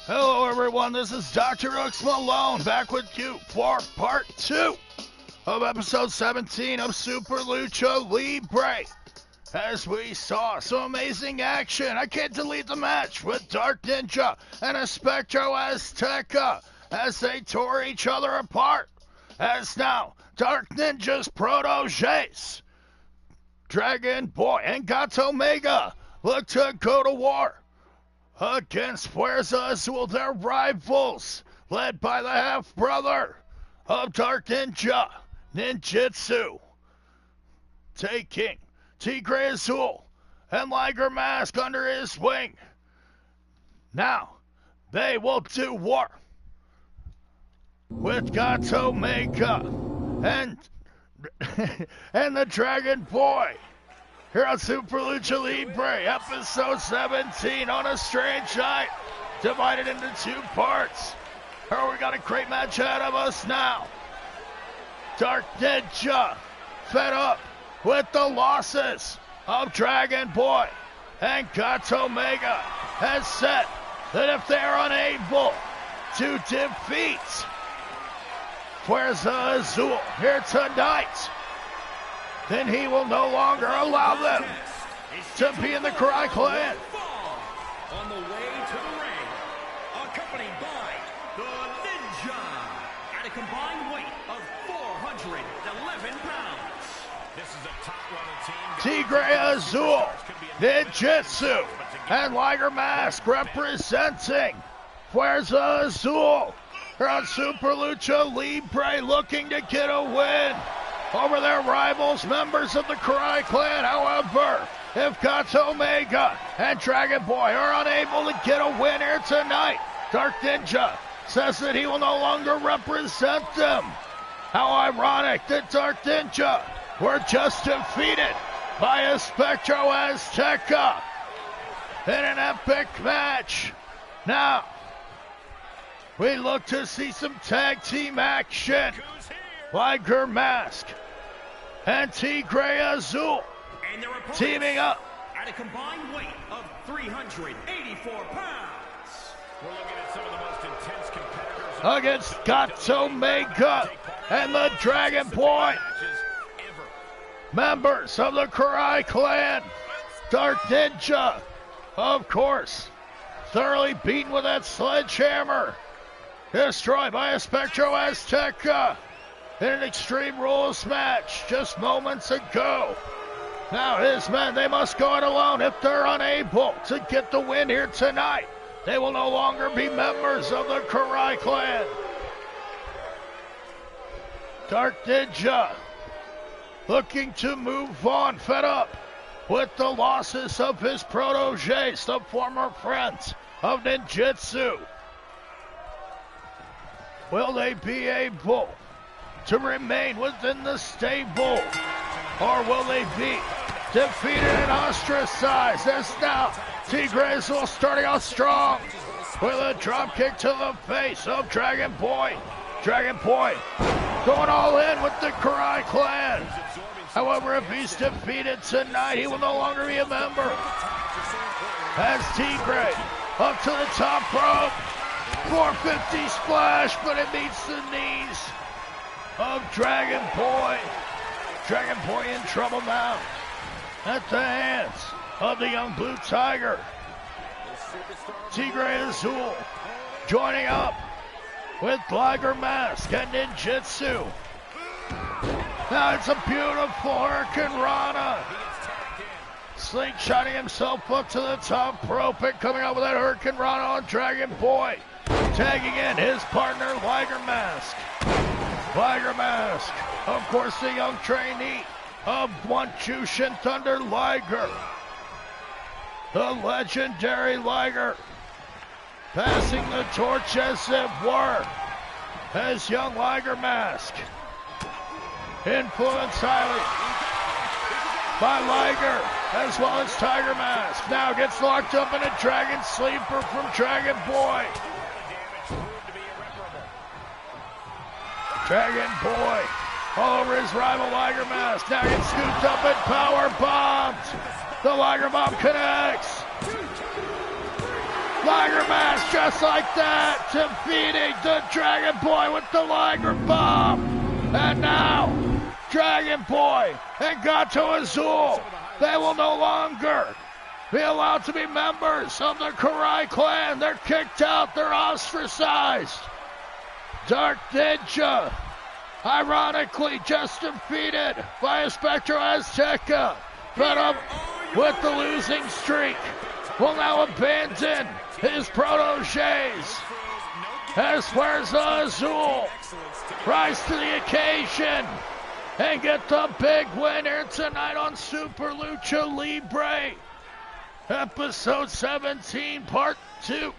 Hello everyone, this is DrHooksMalone back with you for part 2 of episode 17 of Super Lucha Libre. As we saw some amazing action, I can't delete the match with Dark Ninja and Espectro Azteca as they tore each other apart. As now, Dark Ninja's proteges, Dragon Boy and Gato Mega, look to go to war against Fuerza Azul, their rivals, led by the half-brother of Dark Ninja, Ninjutsu, taking Tigre Azul and Liger Mask under his wing. Now, they will do war with Gato Mega and the Dragon Boy here on Super Lucha Libre, episode 17 on a strange night, divided into 2 parts. We got a great match ahead of us now. Dark Ninja, fed up with the losses of Dragon Boy and Gato Mega, has said that if they are unable to defeat Fuerza Azul here tonight, then he will no longer allow them to be in the Karai Clan. On the way to the ring, accompanied by the Ninja at a combined weight of 411 pounds. This is a top-level team. Tigre Azul, Ninjutsu, and Liger Mask representing Fuerza Azul. They're on Super Lucha Libre looking to get a win over their rivals, members of the Karai Clan. However, if Gato Mega and Dragon Boy are unable to get a win here tonight, Dark Ninja says that he will no longer represent them. How ironic that Dark Ninja were just defeated by Espectro Azteca in an epic match. Now, we look to see some tag team action. Liger Mask and Tigre Azul teaming up at a combined weight of 384 pounds. We're looking at some of the most intense competitors against Gato Mega and the Dragon Boy, members of the Karai Clan. Dark Ninja, of course, thoroughly beaten with that sledgehammer, destroyed by Espectro Azteca in an Extreme Rules match just moments ago. Now his men, they must go it alone. If they're unable to get the win here tonight, they will no longer be members of the Karai Clan. Dark Ninja looking to move on, fed up with the losses of his proteges, the former friends of Ninjutsu. Will they be able to remain within the stable, or will they be defeated and ostracized? As now Tigre Azul starting out strong with a drop kick to the face of Dragon Boy. Dragon Boy going all in with the Karai Clan. However, if he's defeated tonight, he will no longer be a member. As Tigre up to the top rope, 450 splash, but it meets the knees of Dragon Boy. Dragon Boy in trouble now at the hands of the young Blue Tiger. Tigre Azul joining up with Liger Mask and Ninjutsu. Now it's a beautiful Hurricane Rana. Slingshotting himself up to the top rope and coming out with that Hurricane Rana on Dragon Boy. Tagging in his partner, Liger Mask. Liger Mask, of course, the young trainee of one Jushin Thunder Liger. The legendary Liger passing the torch as it were, as young Liger Mask, influenced highly by Liger as well as Tiger Mask, now gets locked up in a Dragon Sleeper from Dragon Boy. Dragon Boy all over his rival Liger Mask, now gets scooped up and power bombed. The Liger Bomb connects. Liger Mask just like that, defeating the Dragon Boy with the Liger Bomb. And now, Dragon Boy and Gato Azul, they will no longer be allowed to be members of the Karai clan. They're kicked out, they're ostracized. Dark Ninja, ironically just defeated by Espectro Azteca, fed up with the losing streak, will now abandon his proteges as Fuerza Azul rise to the occasion and get the big win here tonight on Super Lucha Libre, episode 17, part 2,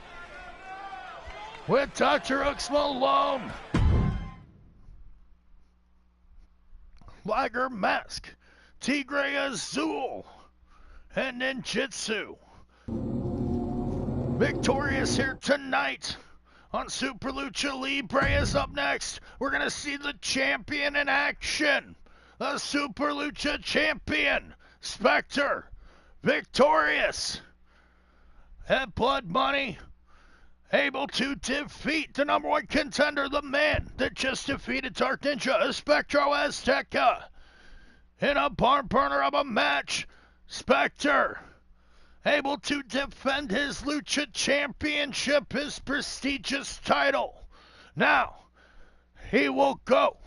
with DrHooksMalone, Liger Mask, Tigre Azul, and Ninjutsu. Victorious here tonight on Super Lucha Libre is up next. We're going to see the champion in action. The Super Lucha champion, Spectre, victorious at Blood Money, able to defeat the number one contender, the man that just defeated Dark Ninja, Espectro Azteca, in a barn burner of a match. Spectre able to defend his Lucha Championship, his prestigious title. Now, he will go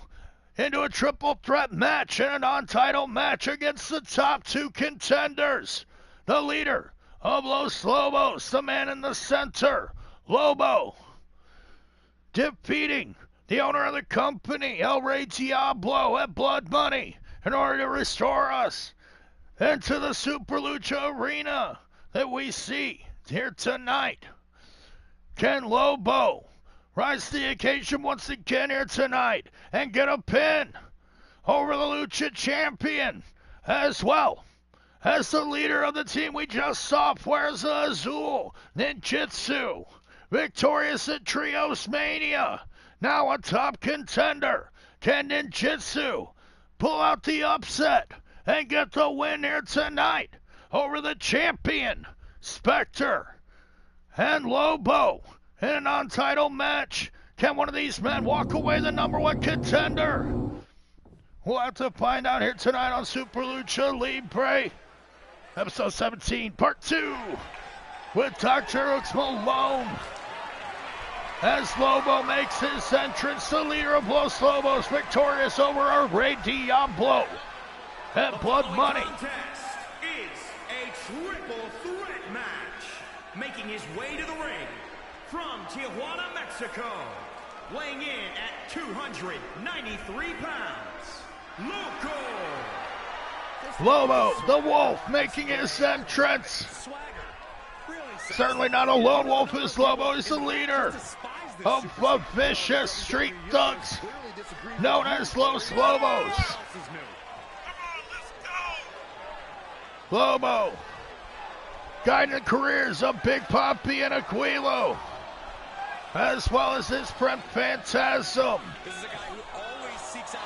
into a triple threat match and a non-title match against the top two contenders. The leader of Los Lobos, the man in the center, Lobo, defeating the owner of the company, El Rey Diablo, at Blood Money in order to restore us into the Super Lucha arena that we see here tonight. Can Lobo rise to the occasion once again here tonight and get a pin over the Lucha champion, as well as the leader of the team we just saw, Fuerza Azul, Ninjutsu, victorious at Trios Mania, now a top contender? Can Ninjutsu pull out the upset and get the win here tonight over the champion, Spectre and Lobo, in a non-title match? Can one of these men walk away the number one contender? We'll have to find out here tonight on Super Lucha Libre, episode 17, part 2, with DrHooksMalone, as Lobo makes his entrance, the leader of Los Lobos, victorious over El Rey Diablo at Blood Money. Contest is a triple threat match. Making his way to the ring from Tijuana, Mexico, weighing in at 293 pounds, Lobo, the Wolf, making his entrance. Certainly not a lone wolf, as Lobo is the leader of the vicious street thugs known as Los Lobos. Lobo guiding the careers of Big Papi and Aquilo, as well as his friend Phantasm,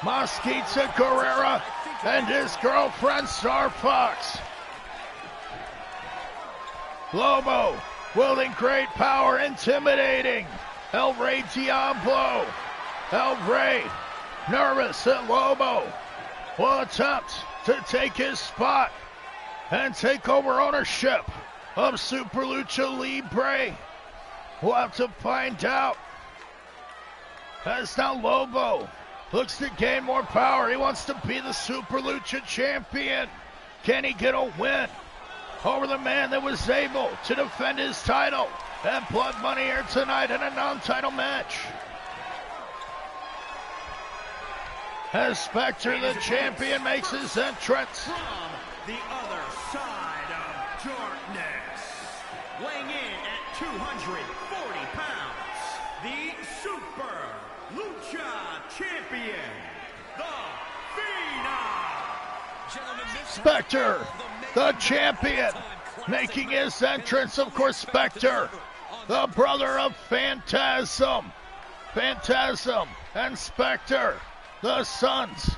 Mosquita Guerrera, and his girlfriend Star Fox. Lobo wielding great power, intimidating El Rey Diablo. El Rey, nervous that Lobo will attempt to take his spot and take over ownership of Super Lucha Libre. We'll have to find out, as now Lobo looks to gain more power. He wants to be the Super Lucha champion. Can he get a win over the man that was able to defend his title at Blood Money here tonight in a non-title match? As Spectre, the champion, makes his entrance. From the other side of darkness, weighing in at 240 pounds, the Super Lucha champion, the Phenom. Spectre, the champion, making his entrance. Of course, Spectre, the brother of Phantasm. Phantasm and Spectre, the sons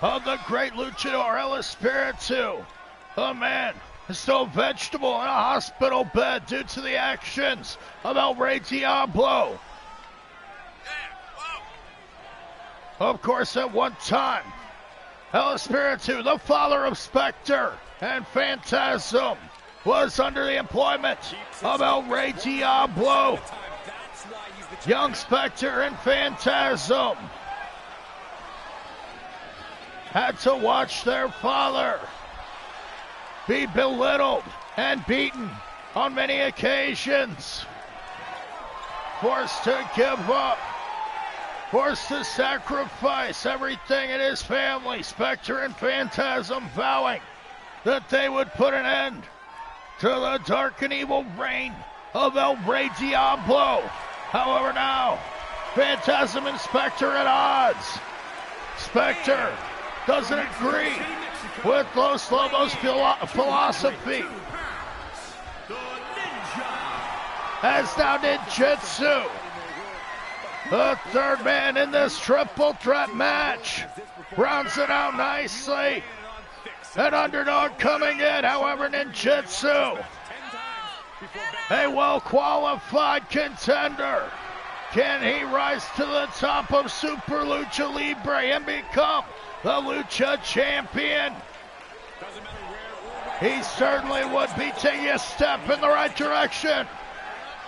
of the great luchador El Espiritu, the man is still a vegetable in a hospital bed due to the actions of El Rey Diablo. Of course, at one time, El Espiritu, the father of Spectre and Phantasm, was under the employment of El Rey Diablo. Young Spectre and Phantasm had to watch their father be belittled and beaten on many occasions, forced to give up, forced to sacrifice everything in his family. Spectre and Phantasm vowing that they would put an end to the dark and evil reign of El Rey Diablo. However, now Phantasm and Spectre at odds. Spectre doesn't agree with Los Lobos' philosophy. As now Ninjutsu, the third man in this triple threat match, rounds it out nicely. An underdog coming in, however, Ninjutsu, a well-qualified contender. Can he rise to the top of Super Lucha Libre and become the Lucha Champion? He certainly would be taking a step in the right direction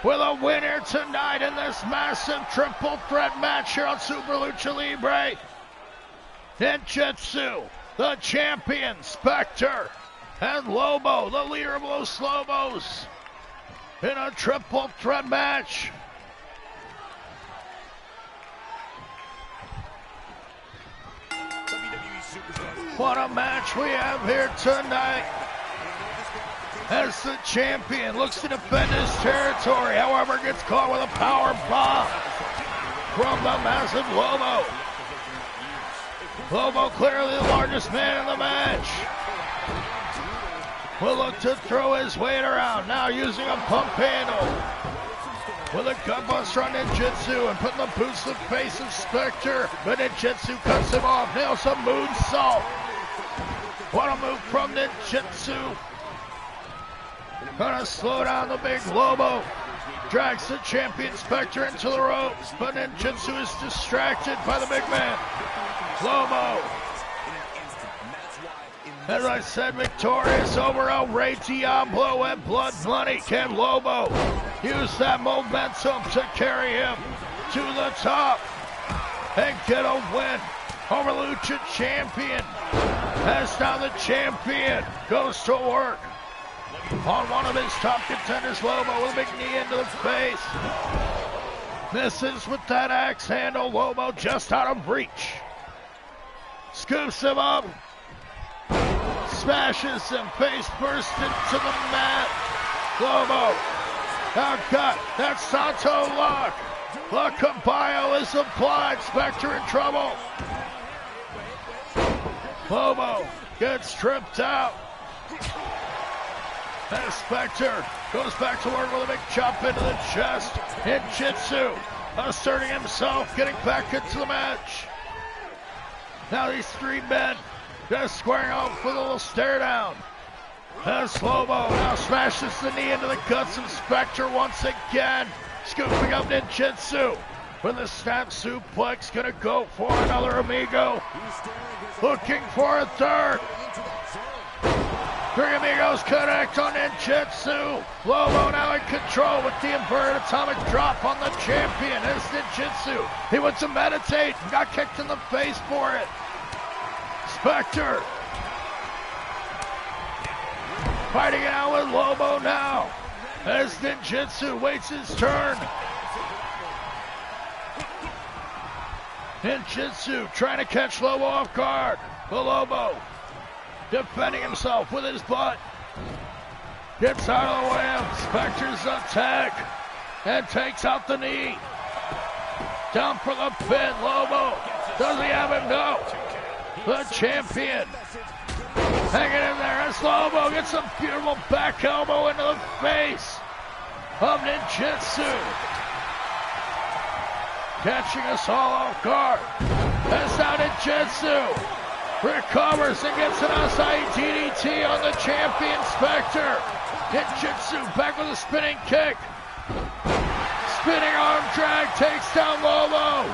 with a winner tonight in this massive triple threat match here on Super Lucha Libre. Ninjutsu, the champion, Spectre, and Lobo, the leader of Los Lobos, in a triple threat match. What a match we have here tonight, as the champion looks to defend his territory, however gets caught with a power bomb from the massive Lobo. Lobo, clearly the largest man in the match, will look to throw his weight around, now using a pump handle with a gutbuster on Ninjutsu and putting the boots to the face of Spectre, but Ninjutsu cuts him off, nails a moonsault. What a move from Ninjutsu. Gonna slow down the big Lobo. Drags the champion Spectre into the ropes, but Ninjutsu is distracted by the big man. Lobo, as I said, victorious over El Rey Diablo and Blood Money. Can Lobo use that momentum to carry him to the top and get a win over Lucha Champion? As now the champion goes to work on one of his top contenders, Lobo, with a big knee into the face. Misses with that axe handle. Lobo just out of reach. Scoops him up. Smashes him face first into the mat. Lobo now got that Santo lock. La Caballo is applied. Spectre in trouble. Lobo gets tripped out. And Spectre goes back to work with a big chop into the chest. Ninjutsu asserting himself, getting back into the match. Now these three men just squaring off with a little stare down. As Lobo now smashes the knee into the guts of Spectre once again. Scooping up Ninjutsu with a snap suplex. Gonna go for another amigo. Looking for a third. Three amigos connect on Ninjutsu. Lobo now in control with the inverted atomic drop on the champion. As Ninjutsu, he went to meditate and got kicked in the face for it. Spectre fighting it out with Lobo now, as Ninjutsu waits his turn. Ninjutsu trying to catch Lobo off guard. But Lobo defending himself with his butt. Gets out of the way of Spectre's attack and takes out the knee. Down for the pin. Lobo, does he have him? No. The champion hanging in there as Lobo gets a beautiful back elbow into the face of Ninjutsu. Catching us all off guard. As now Ninjutsu recovers and gets an outside DDT on the champion Spectre. Ninjutsu back with a spinning kick. Spinning arm drag takes down Lobo.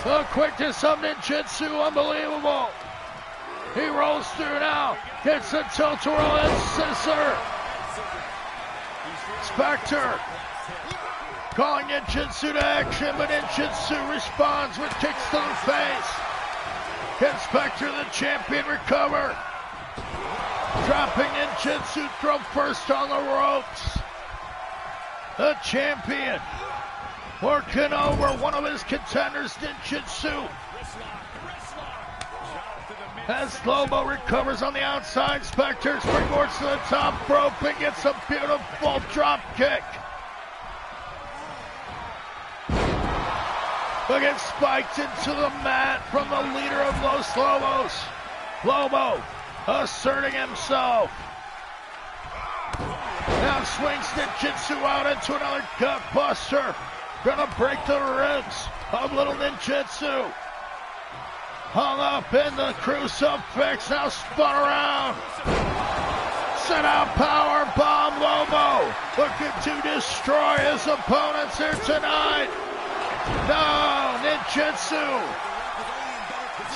The quickness of Ninjutsu, unbelievable. He rolls through now, gets a tilt-a-whirl and scissor. Spectre calling Ninjutsu to action, but Ninjutsu responds with kicks to the face. Can Spectre, the champion, recover? Dropping Ninjutsu, throw first on the ropes. The champion working over one of his contenders, Ninjutsu. As Lobo recovers on the outside, Spectre springboards to the top rope and gets a beautiful drop kick. But gets spiked into the mat from the leader of Los Lobos. Lobo asserting himself. Now swings Ninjutsu out into another gut buster. Gonna break the ribs of little Ninjutsu. Hung up in the crucifix, now spun around. Set out power bomb, Lobo looking to destroy his opponents here tonight. No, Ninjutsu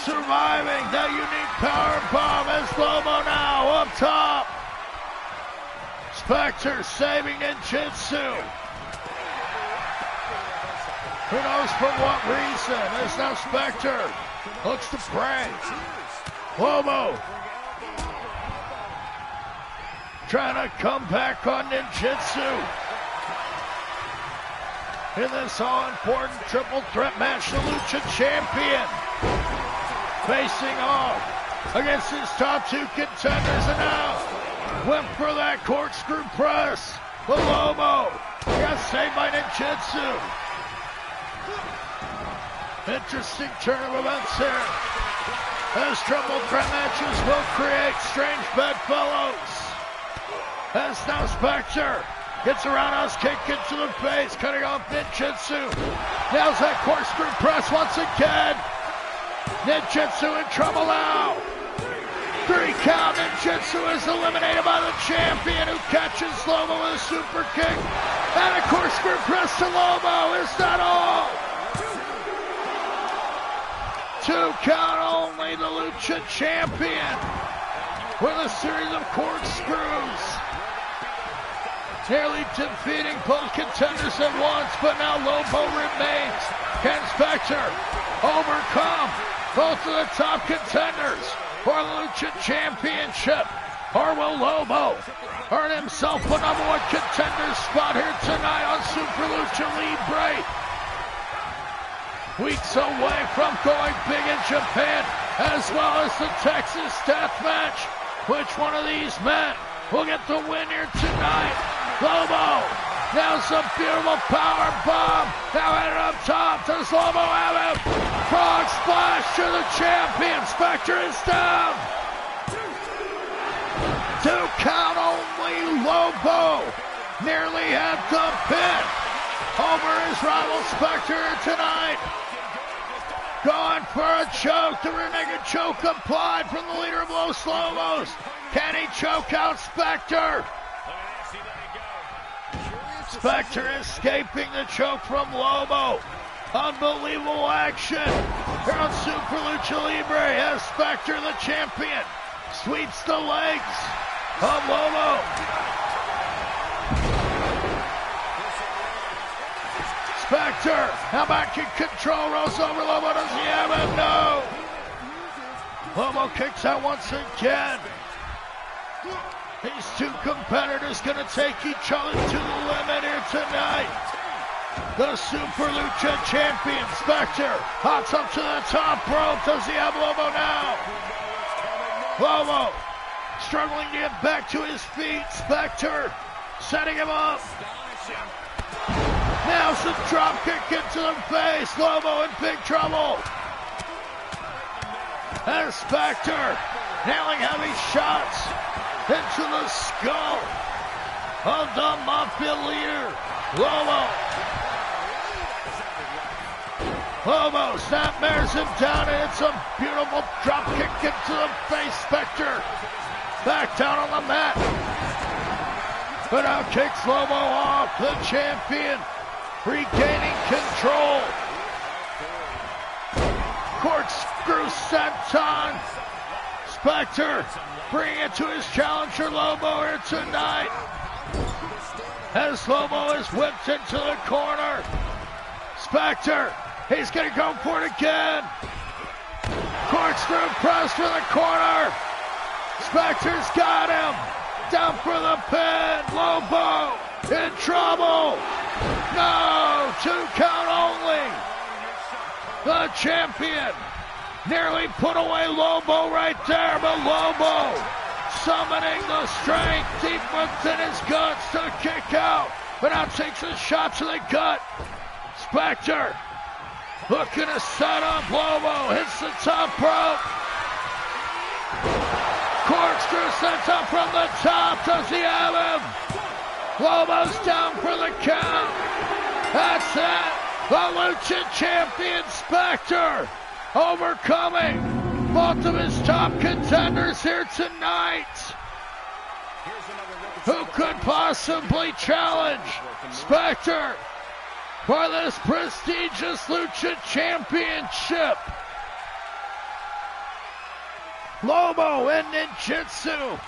surviving that unique power bomb as Lobo now up top. Spectre saving Ninjutsu. Who knows for what reason? As now Spectre looks to pray. Lobo trying to come back on Ninjutsu. In this all-important triple threat match, the Lucha champion facing off against his top two contenders, and now went for that corkscrew press. The Lobo got saved by Ninjutsu. Interesting turn of events here, as triple threat matches will create strange bedfellows. As now Spectre gets a roundhouse kick into the face, cutting off Ninjutsu. Nails that corkscrew press once again. Ninjutsu in trouble now. 3 count. Ninjutsu is eliminated by the champion, who catches Lobo with a super kick. And a corkscrew press to Lobo. Is that all? 2 count only. The Lucha champion with a series of corkscrews. Nearly defeating both contenders at once, but now Lobo remains. Can Spectre overcome both of the top contenders for the Lucha Championship? Or will Lobo earn himself a #1 contender spot here tonight on Super Lucha Libre? Weeks away from going big in Japan, as well as the Texas Death Match. Which one of these men will get the win here tonight? Lobo, now some beautiful power bomb. Now headed up top. Does Lobo have him? Frog splash to the champion. Spectre is down. 2 count only. Lobo nearly had the pin over his rival Spectre tonight. Going for a choke. The rear naked choke applied from the leader of Los Lobos. Can he choke out Spectre? Spectre escaping the choke from Lobo. Unbelievable action here on Super Lucha Libre as Spectre, the champion, sweeps the legs of Lobo. Spectre now back in control, rolls over Lobo. Does he have him? No. Lobo kicks out once again. These two competitors going to take each other to the limit here tonight. The Super Lucha champion, Spectre, hops up to the top rope. Does he have Lobo now? Lobo struggling to get back to his feet. Spectre setting him up. Now some drop kick into the face. Lobo in big trouble. And Spectre nailing heavy shots into the skull of the Mafia leader, Lobo. Lobo snapmares him down, and it's a beautiful drop kick into the face. Spectre back down on the mat. But now kicks Lobo off, the champion regaining control. Corkscrew senton. Spectre bringing it to his challenger Lobo here tonight. As Lobo is whipped into the corner. Spectre, he's going to go for it again. Corkscrew press for the corner. Spectre's got him. Down for the pin. Lobo in trouble. No, 2 count only. The champion nearly put away Lobo right there, but Lobo summoning the strength deep within his guts to kick out, but now takes a shot to the gut. Spectre looking to set up. Lobo hits the top rope. Corkscrew sets up from the top. Does he have him? Lobo's down for the count. That's it. The Lucha champion Spectre overcoming both of his top contenders here tonight. Who could possibly challenge Spectre for this prestigious Lucha championship? Lobo and Ninjutsu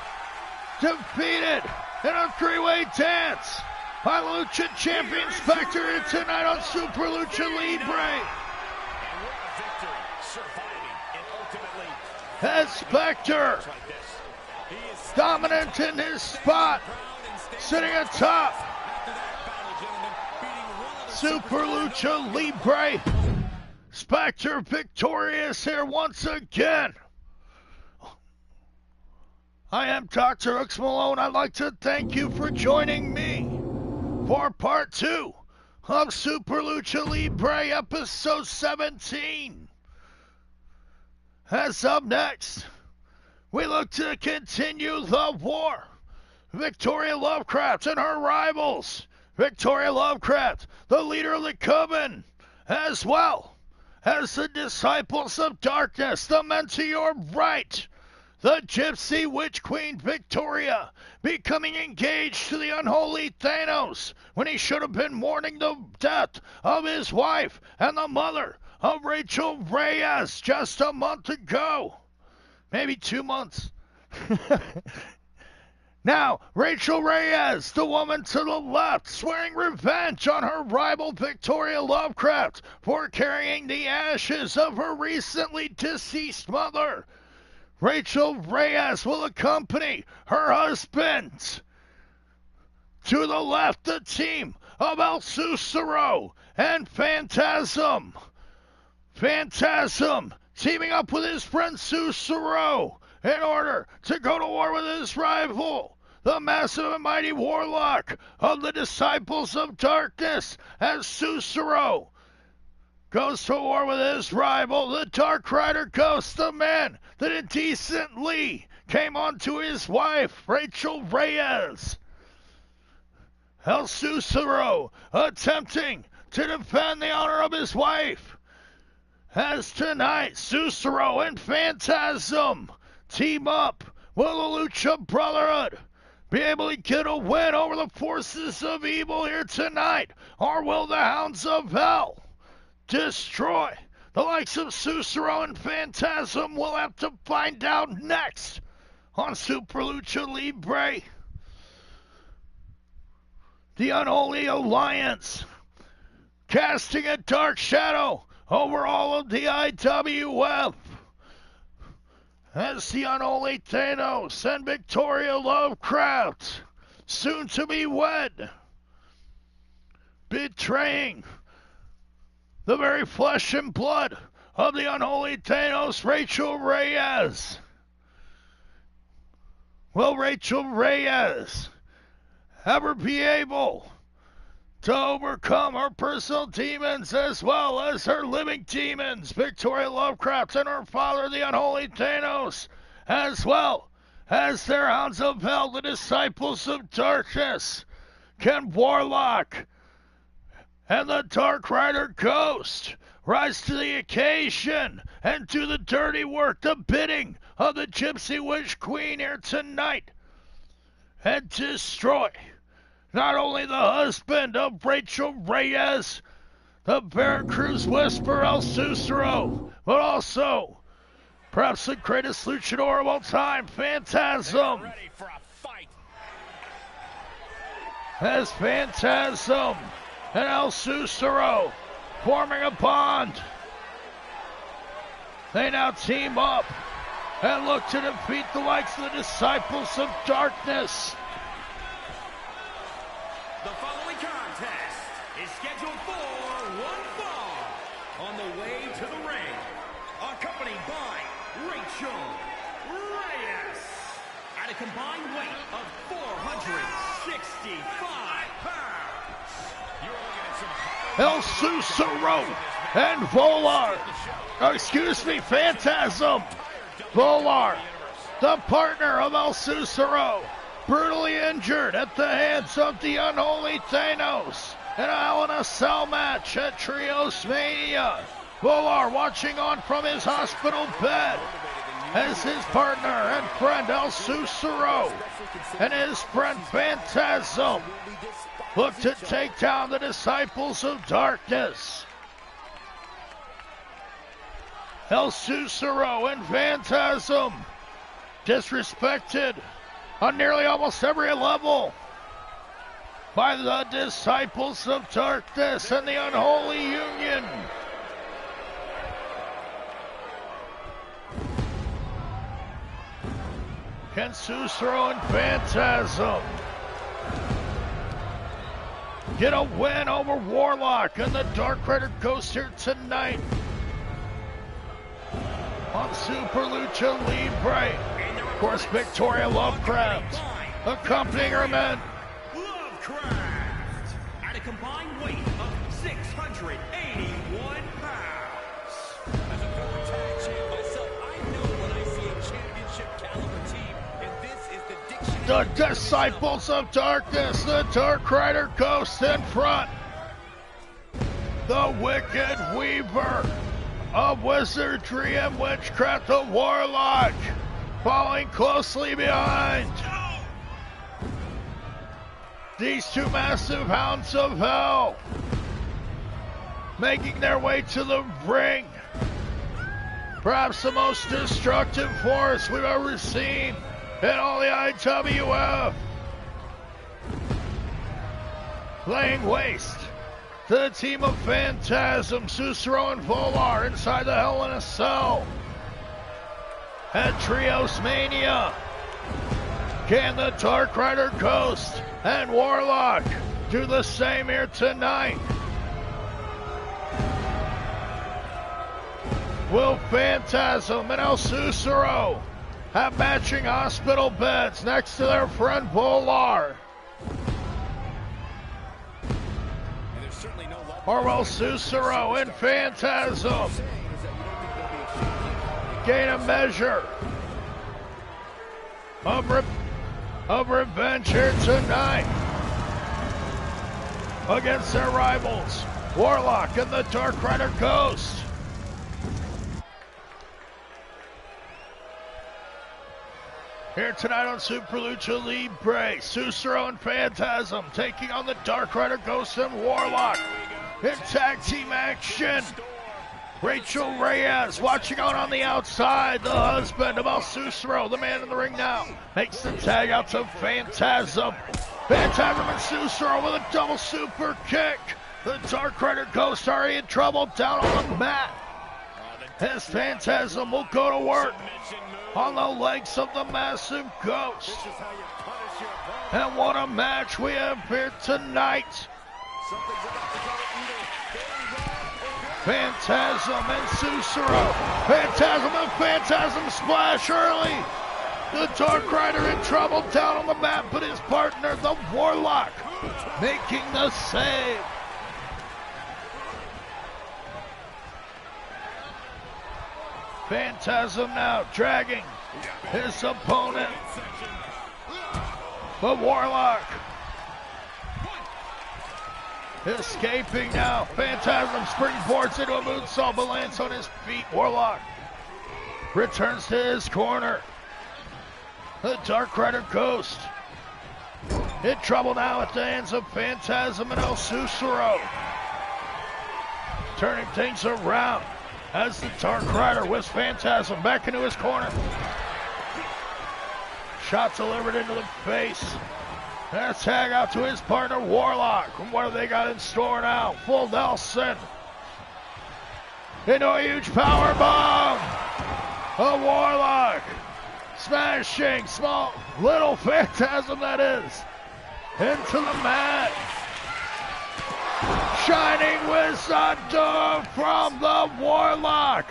defeated in a 3-way dance by Lucha champion Spectre here tonight on Super Lucha Libre. As Spectre, dominant in his spot, sitting atop Super Lucha Libre. Spectre victorious here once again. I am DrHooksMalone. I'd like to thank you for joining me for part 2 of Super Lucha Libre episode 17. As up next, we look to continue the war. Victoria Lovecraft and her rivals. Victoria Lovecraft, the leader of the Coven, as well as the Disciples of Darkness, the men to your right. The Gypsy Witch Queen Victoria becoming engaged to the unholy Thanos when he should have been mourning the death of his wife and the mother of Rachel Reyes just a month ago. Maybe 2 months. Now, Rachel Reyes, the woman to the left, swearing revenge on her rival Victoria Lovecraft for carrying the ashes of her recently deceased mother. Rachel Reyes will accompany her husband. To the left, the team of El Susuro and Phantasm. Phantasm teaming up with his friend Susuro in order to go to war with his rival, the massive and mighty warlock of the Disciples of Darkness, as Susuro goes to war with his rival, the Dark Rider Ghost, the man that indecently came onto his wife, Rachel Reyes. El Susuro attempting to defend the honor of his wife. As tonight, Susuro and Phantasm team up. Will the Lucha Brotherhood be able to get a win over the forces of evil here tonight? Or will the Hounds of Hell destroy the likes of Susuro and Phantasm? We'll have to find out next on Super Lucha Libre. The Unholy Alliance casting a dark shadow over all of the IWF as the Unholy Thanos and Victoria Lovecraft, soon to be wed, betraying the very flesh and blood of the Unholy Thanos, Rachel Reyes. Will Rachel Reyes ever be able to overcome her personal demons as well as her living demons, Victoria Lovecraft and her father, the Unholy Thanos, as well as their Hounds of Hell, the Disciples of Darkness? Can Warlock and the Dark Rider Ghost rise to the occasion and do the dirty work, the bidding of the Gypsy Witch Queen here tonight, and destroy not only the husband of Rachel Reyes, the Veracruz Whisperer El Susuro, but also perhaps the greatest luchador of all time, Phantasm. Ready for a fight. As Phantasm and El Susuro forming a bond, they now team up and look to defeat the likes of the Disciples of Darkness. The following contest is scheduled for one fall. On the way to the ring, accompanied by Rachel Reyes at a combined weight of 465 pounds. You're looking at some El Susuro and Volar. Oh, excuse me, Phantasm. Volar, the partner of El Susuro, brutally injured at the hands of the unholy Thanos in a Hell in a Cell match at Trios Mania. Volar watching on from his hospital bed as his partner and friend El Susuro and his friend Phantasm look to take down the Disciples of Darkness. El Susuro and Phantasm disrespected on nearly almost every level by the Disciples of Darkness and the Unholy Union. Can Susuro and Phantasm get a win over Warlock and the Dark Rider Ghost here tonight on Super Lucha Libre? Of course, Victoria Lovecraft accompanying her men. Lovecraft at a combined weight of 681 pounds. As a former tag champ myself, I know when I see a championship caliber team, and this is the dictionary. The Disciples of Darkness, the Dark Rider Ghost in front. The Wicked Weaver of Wizardry and Witchcraft, the Warlock, following closely behind. These two massive hounds of hell making their way to the ring. Perhaps the most destructive force we've ever seen in all the IWF. Laying waste to the team of Phantasm, Susuro, and Volar inside the Hell in a Cell at Trios Mania. Can the Dark Rider Ghost and Warlock do the same here tonight? Will Phantasm and El Susuro have matching hospital beds next to their friend Volar? Or will Susuro and Phantasm gain a measure of revenge here tonight against their rivals, Warlock and the Dark Rider Ghost? Here tonight on Super Lucha Libre, Susuro and Phantasm taking on the Dark Rider Ghost and Warlock in tag team action. Rachel Reyes watching on the outside, the husband of El Susuro, the man in the ring now, makes the tag out to Phantasm. Phantasm and Susuro with a double super kick. The Dark Rider Ghost are in trouble down on the mat, as Phantasm will go to work on the legs of the massive Ghost. And what a match we have here tonight. Phantasm and Susuro. Phantasm and Phantasm splash early. The Dark Rider in trouble down on the mat, but his partner, the Warlock, making the save. Phantasm now dragging his opponent, but Warlock Escaping now. Phantasm springboards into a moonsault, but lands on his feet. Warlock returns to his corner. The Dark Rider Ghost in trouble now at the hands of Phantasm and El Susuro. Turning things around as the Dark Rider whips Phantasm back into his corner. Shot delivered into the face. And a tag out to his partner, Warlock. And what have they got in store now? Full Nelson. Into a huge power bomb. A Warlock. Smashing small, little Phantasm that is. Into the mat. Shining Wisdom from the Warlock.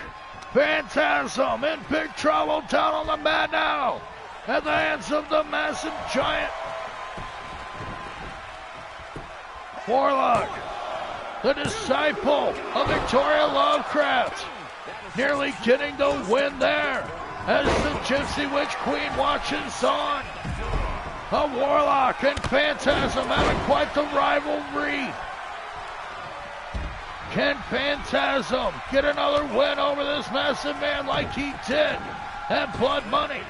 Phantasm in big trouble down on the mat now. At the hands of the massive giant. Warlock, the disciple of Victoria Lovecraft, nearly getting the win there as the Gypsy Witch Queen watches on. A Warlock and Phantasm having quite the rivalry. Can Phantasm get another win over this massive man like he did at Blood Money?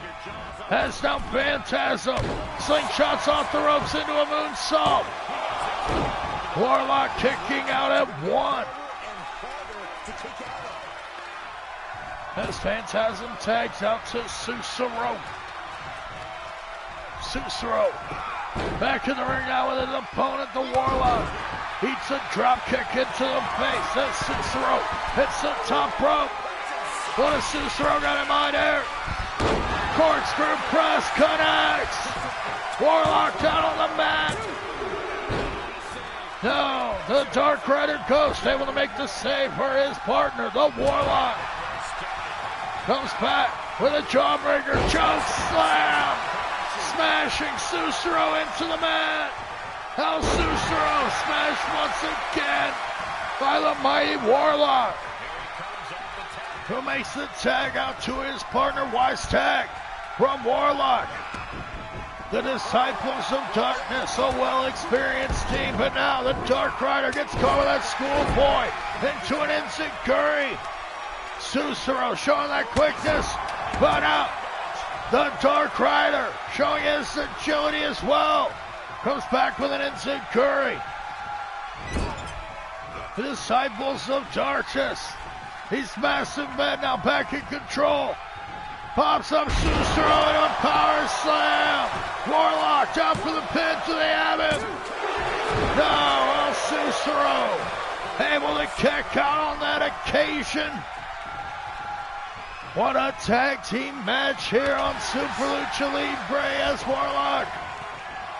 As now Phantasm slingshots off the ropes into a moonsault. Warlock kicking out at one. As Phantasm tags out to Susuro. Susuro back in the ring now with his opponent, the Warlock. Eats a drop kick into the face as Susuro hits the top rope. What has Susuro got in mind here? Corkscrew press connects. Warlock down on the mat. No, the Dark Rider Ghost able to make the save for his partner, the Warlock. Comes back with a jawbreaker choke slam. Smashing Susuro into the mat. How Susuro smashed once again by the mighty Warlock. Who makes the tag out to his partner, Wise Tag from Warlock. The Disciples of Darkness, a well-experienced team, but now the Dark Rider gets caught with that schoolboy into an instant curry. Susuro showing that quickness, but out. The Dark Rider showing his agility as well. Comes back with an instant curry. The Disciples of Darkness. He's massive man now back in control. Pops up Susuro into a power slam. Warlock down for the pin. Do they have him? No, Susuro able to kick out on that occasion. What a tag team match here on Super Lucha Libre as Warlock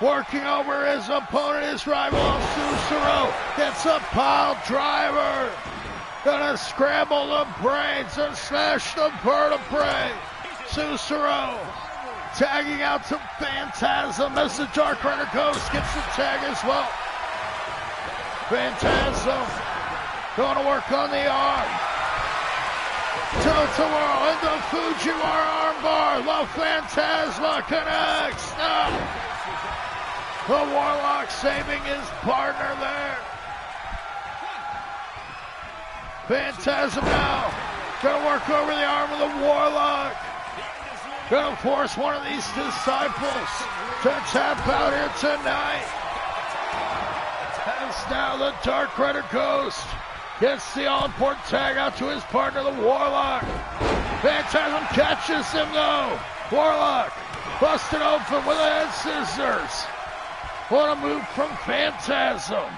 working over his opponent, his rival Susuro gets a pile driver. Gonna scramble the brains and smash the vertebrae. Susuro tagging out to Phantasm as the Dark Rider Ghost gets the tag as well. Phantasm going to work on the arm. Totoro into Fujiwara armbar. La Phantasma connects. No. The Warlock saving his partner there. Phantasm now gonna work over the arm of the Warlock. Gonna force one of these disciples to tap out here tonight. As now the Dark Rider Ghost gets the all-important tag out to his partner, the Warlock. Phantasm catches him though. Warlock busted open with a head scissors. What a move from Phantasm.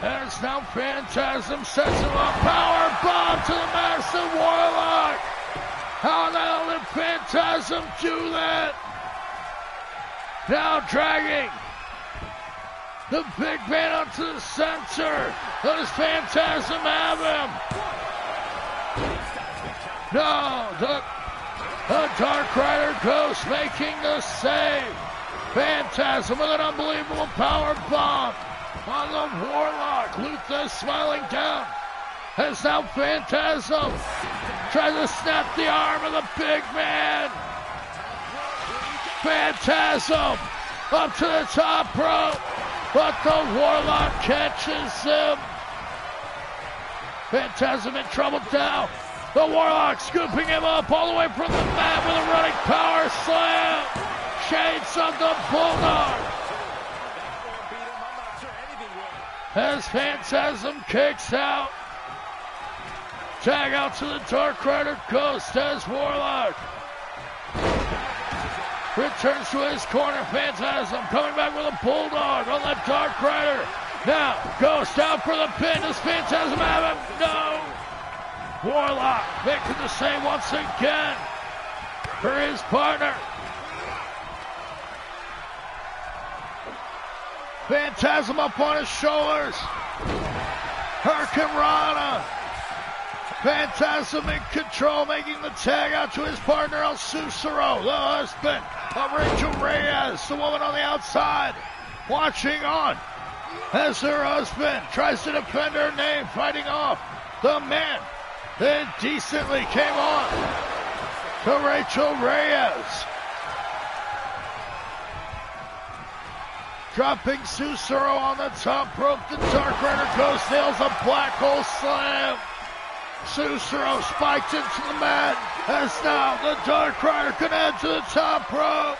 As now Phantasm sets him up. Power bomb to the massive Warlock. How the hell did Phantasm do that? Now dragging the big man up to the center. Does Phantasm have him? No, the Dark Rider Ghost making the save. Phantasm with an unbelievable power bomb on the Warlock. Luther smiling down. As now Phantasm tries to snap the arm of the big man. Phantasm up to the top rope. but the Warlock catches him. Phantasm in trouble now. The Warlock scooping him up all the way from the mat with a running power slam. Shades of the Bulldog. As Phantasm kicks out. Tag out to the Dark Rider Ghost as Warlock returns to his corner. Phantasm coming back with a Bulldog on the Dark Rider. Now, Ghost out for the pin. Does Phantasm have him? No. Warlock making the save once again for his partner. Phantasm up on his shoulders. Hurricane Rana. Phantasm in control, making the tag out to his partner, El Susuro, the husband of Rachel Reyes, the woman on the outside, watching on as her husband tries to defend her name, fighting off the man that decently came on to Rachel Reyes. Dropping Susuro on the top rope, the Dark Rider Ghost nails a black hole slam. Susuro spiked into the mat as now the Dark Rider can head to the top rope.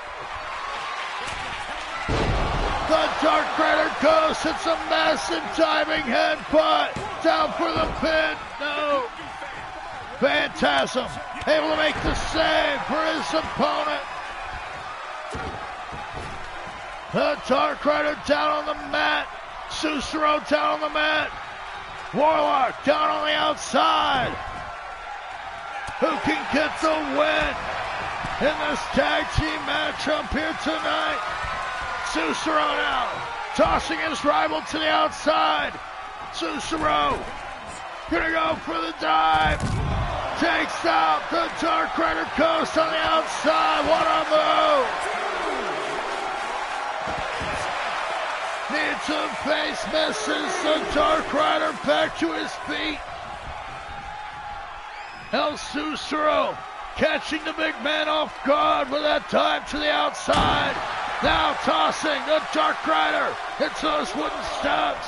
The Dark Rider Ghost hits a massive diving headbutt down for the pin. No. Phantasm able to make the save for his opponent. The Dark Rider down on the mat. Susuro down on the mat. Warlock down on the outside. Who can get the win in this tag team matchup here tonight? Susuro now tossing his rival to the outside. Susuro gonna go for the dive. Takes out the Dark Rider Ghost on the outside. What a move! Knee to the face, misses the Dark Rider back to his feet. El Susuro catching the big man off guard with that dive to the outside. Now tossing the Dark Rider into those wooden steps.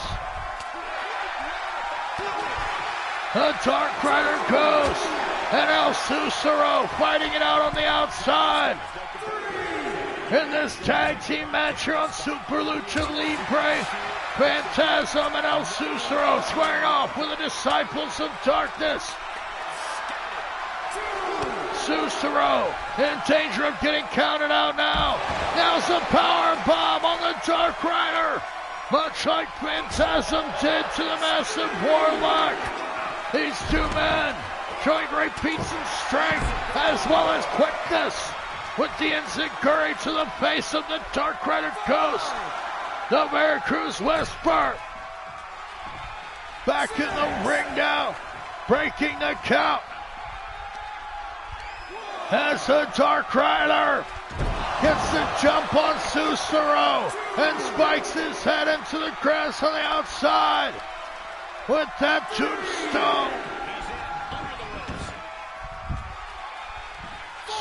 The Dark Rider Ghost and El Susuro fighting it out on the outside. In this tag team match here on Super Lucha Libre, Phantasm and El Susuro squaring off with the Disciples of Darkness. Susuro in danger of getting counted out now. Now's a power bomb on the Dark Rider, much like Phantasm did to the massive Warlock. These two men showing great feats and strength as well as quickness, with the enziguri to the face of the Dark Rider Ghost. The Veracruz Whisper back in the ring now, breaking the count. As the Dark Rider gets the jump on Susuro and spikes his head into the grass on the outside with that tombstone.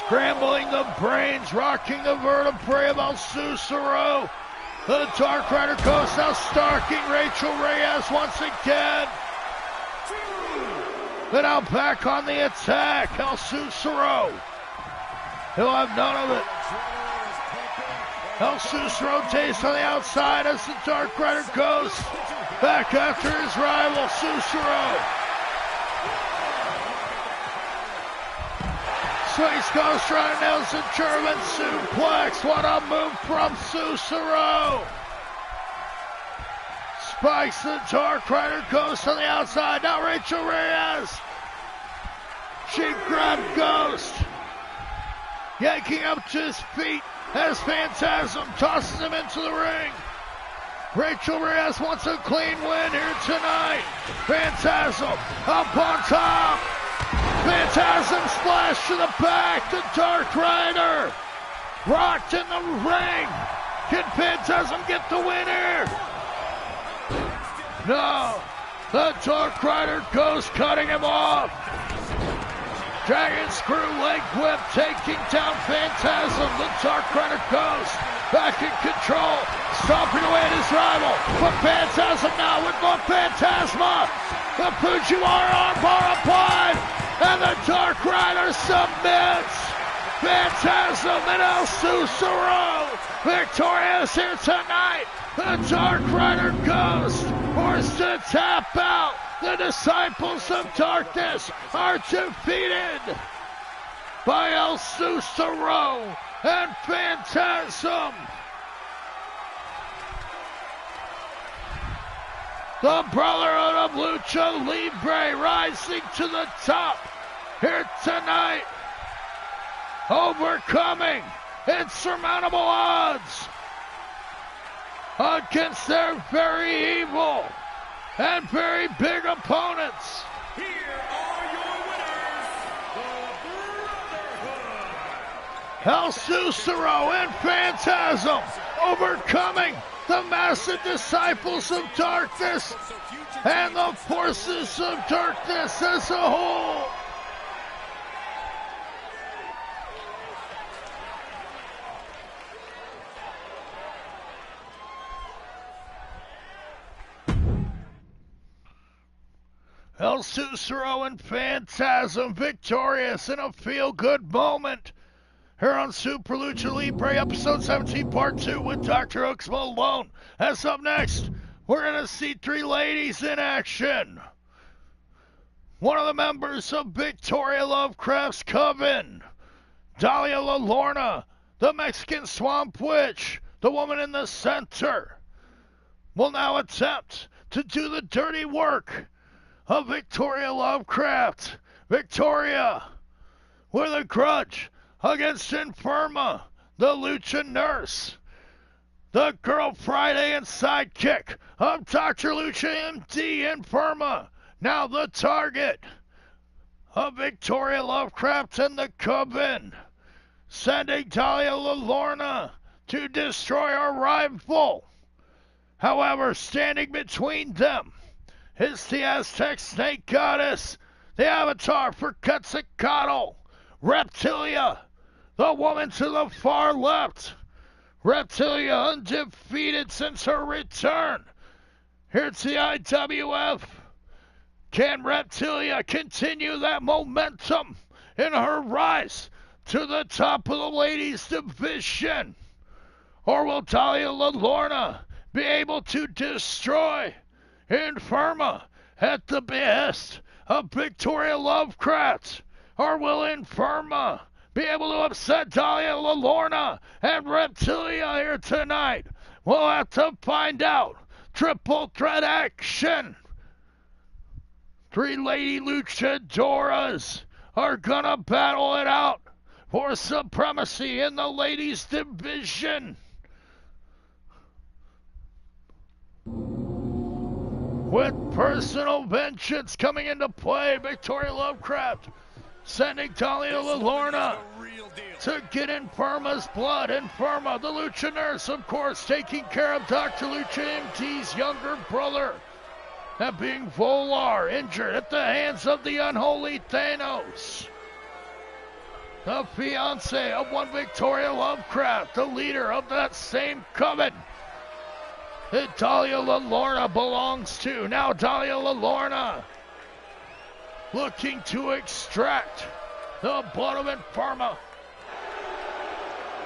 Scrambling the brains, rocking the vertebrae of El Susuro. The Dark Rider Ghost now stalking Rachel Reyes once again. But now back on the attack, El Susuro. He'll have none of it. El Susuro takes on the outside as the Dark Rider Ghost back after his rival, Susuro. Space Ghost Rider nails the German suplex. What a move from Susuro. Spikes the Dark Rider Ghost on the outside. Now Rachel Reyes. She grabbed Ghost, yanking up to his feet as Phantasm tosses him into the ring. Rachel Reyes wants a clean win here tonight. Phantasm up on top. Phantasm splash to the back. The Dark Rider rocked in the ring. Can Phantasm get the win here? No. The Dark Rider Ghost cutting him off. Dragon Screw leg whip taking down Phantasm. The Dark Rider Ghost back in control. stomping away at his rival. But Phantasm now with the Phantasma. The Fujiwara armbar applied, and the Dark Rider submits. Phantasm and El Susuro victorious here tonight. The Dark Rider Ghost forced to tap out. The Disciples of Darkness are defeated by El Susuro and Phantasm. The Brotherhood of Lucha Libre rising to the top here tonight, overcoming insurmountable odds against their very evil and very big opponents. Here are your winners, the Brotherhood. El Susuro and Phantasm overcoming the massive Disciples of Darkness and the forces of darkness as a whole. El Susuro and Phantasm victorious in a feel-good moment here on Super Lucha Libre episode 17 part 2 with DrHooksMalone. As up next, we're going to see three ladies in action. One of the members of Victoria Lovecraft's coven, Dahlia La Lorna, the Mexican Swamp Witch, the woman in the center, will now attempt to do the dirty work of Victoria Lovecraft. Victoria, with a grudge against Infirma, the Lucha Nurse, the Girl Friday and sidekick of Dr. Lucha MD Infirma, now the target of Victoria Lovecraft and the Coven, sending Dahlia La Lorna to destroy our rival. However, standing between them is the Aztec Snake Goddess, the avatar for Quetzalcoatl, Reptilia, the woman to the far left. Reptilia undefeated since her return here to the IWF. Can Reptilia continue that momentum in her rise to the top of the ladies division? Or will Dahlia La Lorna be able to destroy Infirma at the behest of Victoria Lovecraft? Or will Infirma be able to upset Dahlia La Lorna and Reptilia here tonight? We'll have to find out. Triple threat action. Three lady luchadoras are gonna battle it out for supremacy in the ladies division. With personal vengeance coming into play, Victoria Lovecraft sending Dahlia La Lorna to get Infirma's blood. Infirma, the Lucha Nurse, of course, taking care of Dr. Lucha MD's younger brother, and being Volar, injured at the hands of the unholy Thanos. The fiance of one Victoria Lovecraft, the leader of that same coven that Dahlia La Lorna belongs to. Now Dahlia La Lorna looking to extract the blood of Infirma.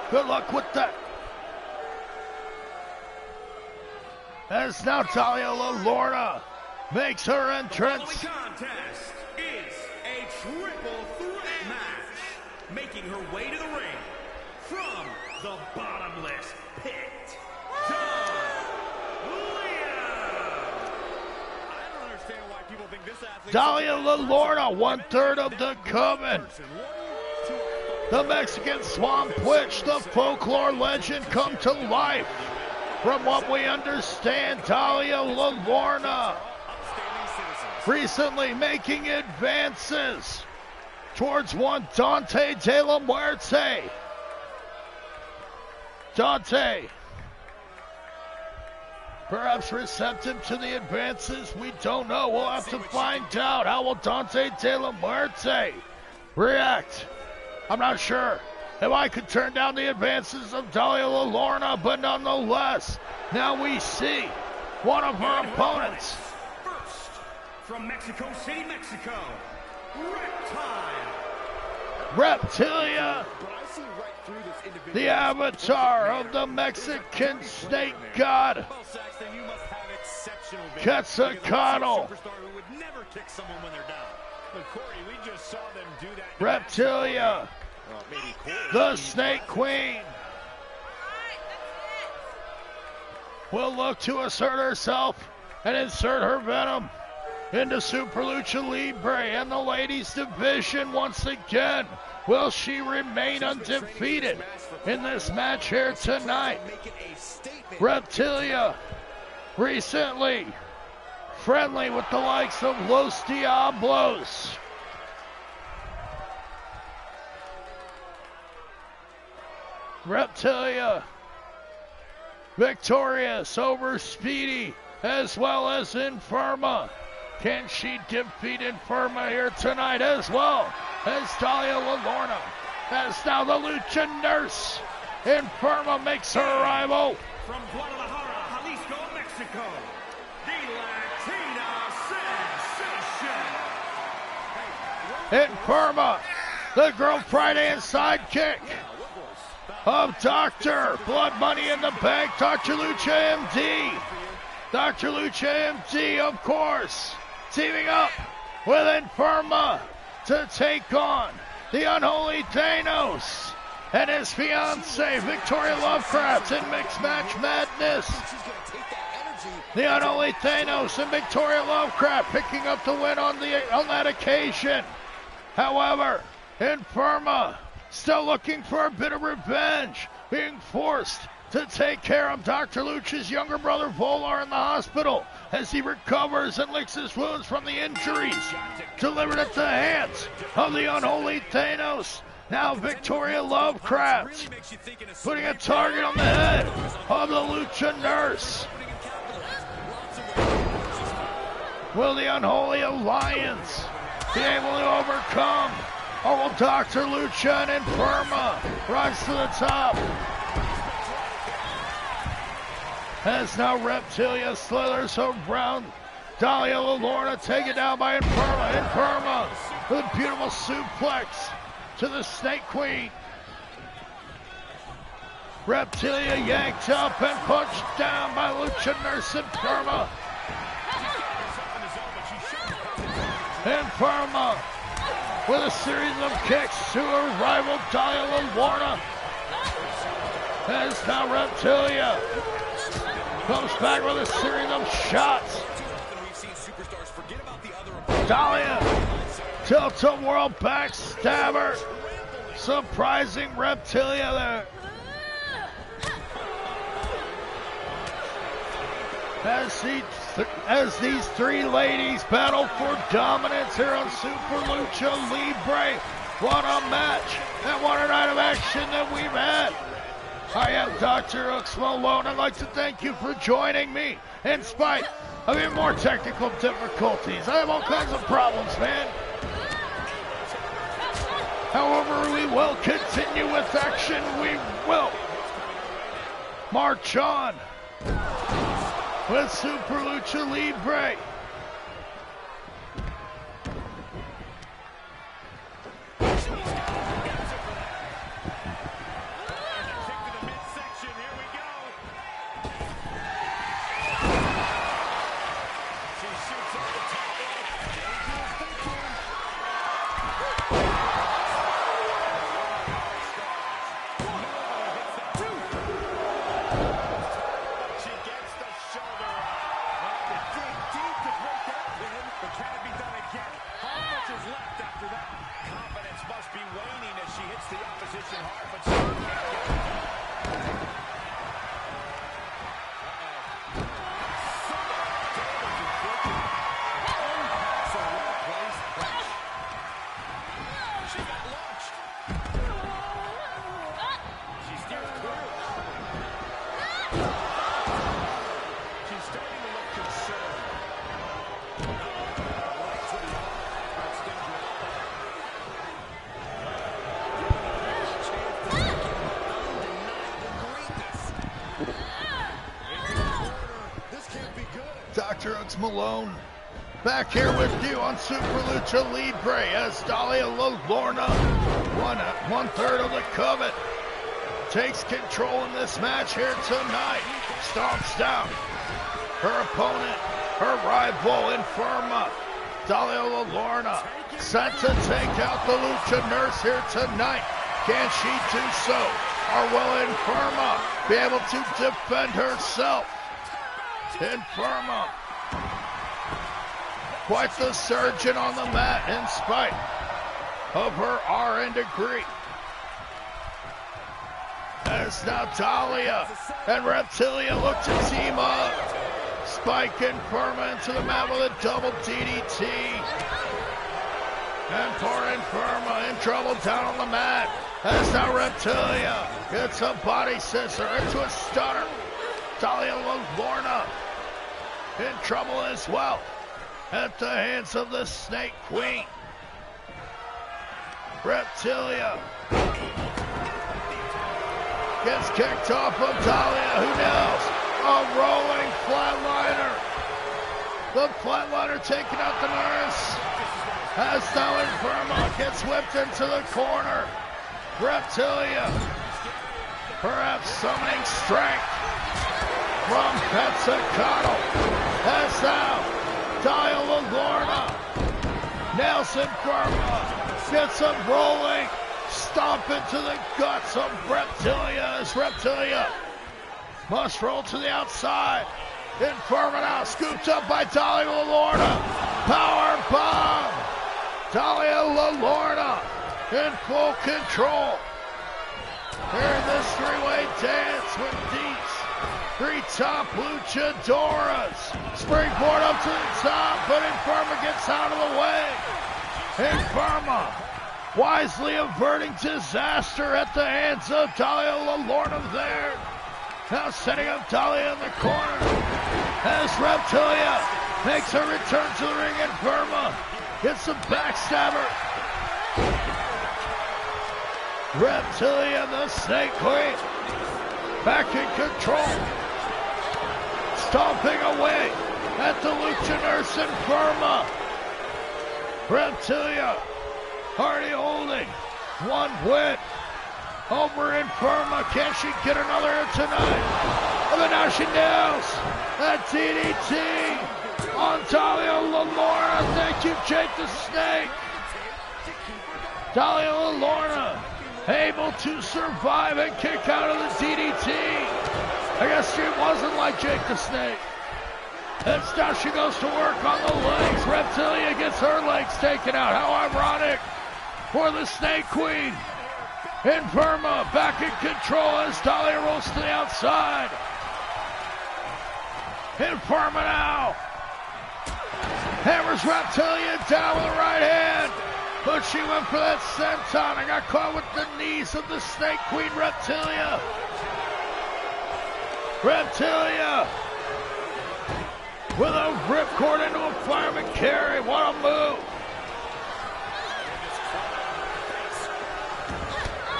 Good luck with that. As now Dahlia La Lorna makes her entrance. The contest is a triple threat match. Making her way to the ring from the bottomless pit, Dahlia La Lorna, 1/3 of the coven. The Mexican Swamp Witch, the folklore legend come to life. From what we understand, Dahlia La Lorna recently making advances towards one Dante de la Muerte. Dante, perhaps receptive to the advances, we don't know. We'll have to find out. How will Dante de la Muerte react? I'm not sure if I could turn down the advances of Dalia Lorna, but nonetheless, now we see one of her opponents. First, from Mexico City, Mexico, Reptilia, the avatar of the Mexican snake god, Quetzalcoatl. Reptilia, the Snake Queen, will look to assert herself and insert her venom into Super Lucha Libre and the ladies division once again. Will she remain undefeated in this match here tonight? Reptilia, recently friendly with the likes of Los Diablos. Reptilia, victorious over Speedy as well as Infirma. Can she defeat Infirma here tonight as well as Dalia Lorna? As now the Lucha Nurse. Infirma makes her arrival. From Guadalajara, Jalisco, Mexico, the Latina Sensation. Infirma, the Girl Friday and sidekick of Dr. Blood Money in the Bank, Dr. Lucha MD. Dr. Lucha MD, of course, teaming up with Infirma to take on the unholy Thanos and his fiancée, Victoria Lovecraft, in Mixed Match Madness. The unholy Thanos and Victoria Lovecraft picking up the win on that occasion. However, Infirma still looking for a bit of revenge, being forced to take care of Dr. Lucha's younger brother Volar in the hospital as he recovers and licks his wounds from the injuries delivered at the hands of the unholy Thanos. Now Victoria Lovecraft putting a target on the head of the Lucha Nurse. Will the Unholy Alliance be able to overcome? Or will Dr. Lucha and Infirma rise to the top? As now Reptilia slithers around Dalia Lorna, taken down by Infirma. Infirma with a beautiful suplex to the Snake Queen. Reptilia yanked up and punched down by Lucha Nurse Infirma. Infirma with a series of kicks to her rival Dalia Lorna. As now Reptilia comes back with a series of shots. Dalia tilt-a-whirl backstabber. Surprising Reptilia there. As these three ladies battle for dominance here on Super Lucha Libre. What a match and what a night of action that we've had. I am DrHooksMalone. I'd like to thank you for joining me in spite of even more technical difficulties. I have all kinds of problems, man. However, we will continue with action. We will march on with Super Lucha Libre. DrHooksMalone back here with you on Super Lucha Libre as Dahlia Lorna, one-third of the Covet, takes control in this match here tonight. Stomps down her opponent, her rival, Infirma. Dahlia Lorna set to take out the Lucha Nurse here tonight. Can she do so? Or will Infirma be able to defend herself? Infirma, quite the surgeon on the mat in spite of her RN degree. As now Dahlia and Reptilia look to team up. Spike Infirma into the mat with a double DDT. And poor Infirma in trouble down on the mat. As now Reptilia gets a body scissor into a stunner. Dahlia Lorna in trouble as well at the hands of the Snake Queen. Reptilia gets kicked off of Dahlia. Who knows? A rolling flatliner. The flatliner taking out the nurse. As now Infirma gets whipped into the corner. Reptilia perhaps summoning strength from pt2. As now Dahlia Lorna nails Infirma, gets him rolling, stomp into the guts of Reptilia as Reptilia must roll to the outside. Infirma now scooped up by Dahlia Lorna. Power bomb. Dahlia Lorna in full control here in this three-way dance with these three top luchadoras. Springboard up to the top, but Infirma gets out of the way. Infirma wisely averting disaster at the hands of Dahlia Lorna there. Now setting up Dahlia in the corner as Reptilia makes her return to the ring. Infirma gets a backstabber. Reptilia, the Snake Queen, back in control. Stomping away at the Lucha Nurse Infirma. Reptilia already holding one win over Infirma. Can she get another tonight? But now she nails that DDT on Dahlia Lorna. Thank you, Jake the Snake. Dahlia Lorna able to survive and kick out of the DDT. I guess she wasn't like Jake the Snake. And now she goes to work on the legs. Reptilia gets her legs taken out. How ironic for the Snake Queen. Infirma back in control as Dahlia rolls to the outside. Infirma now hammers Reptilia down with the right hand. But she went for that senton and got caught with the knees of the Snake Queen, Reptilia. Reptilia with a ripcord into a fireman carry. What a move.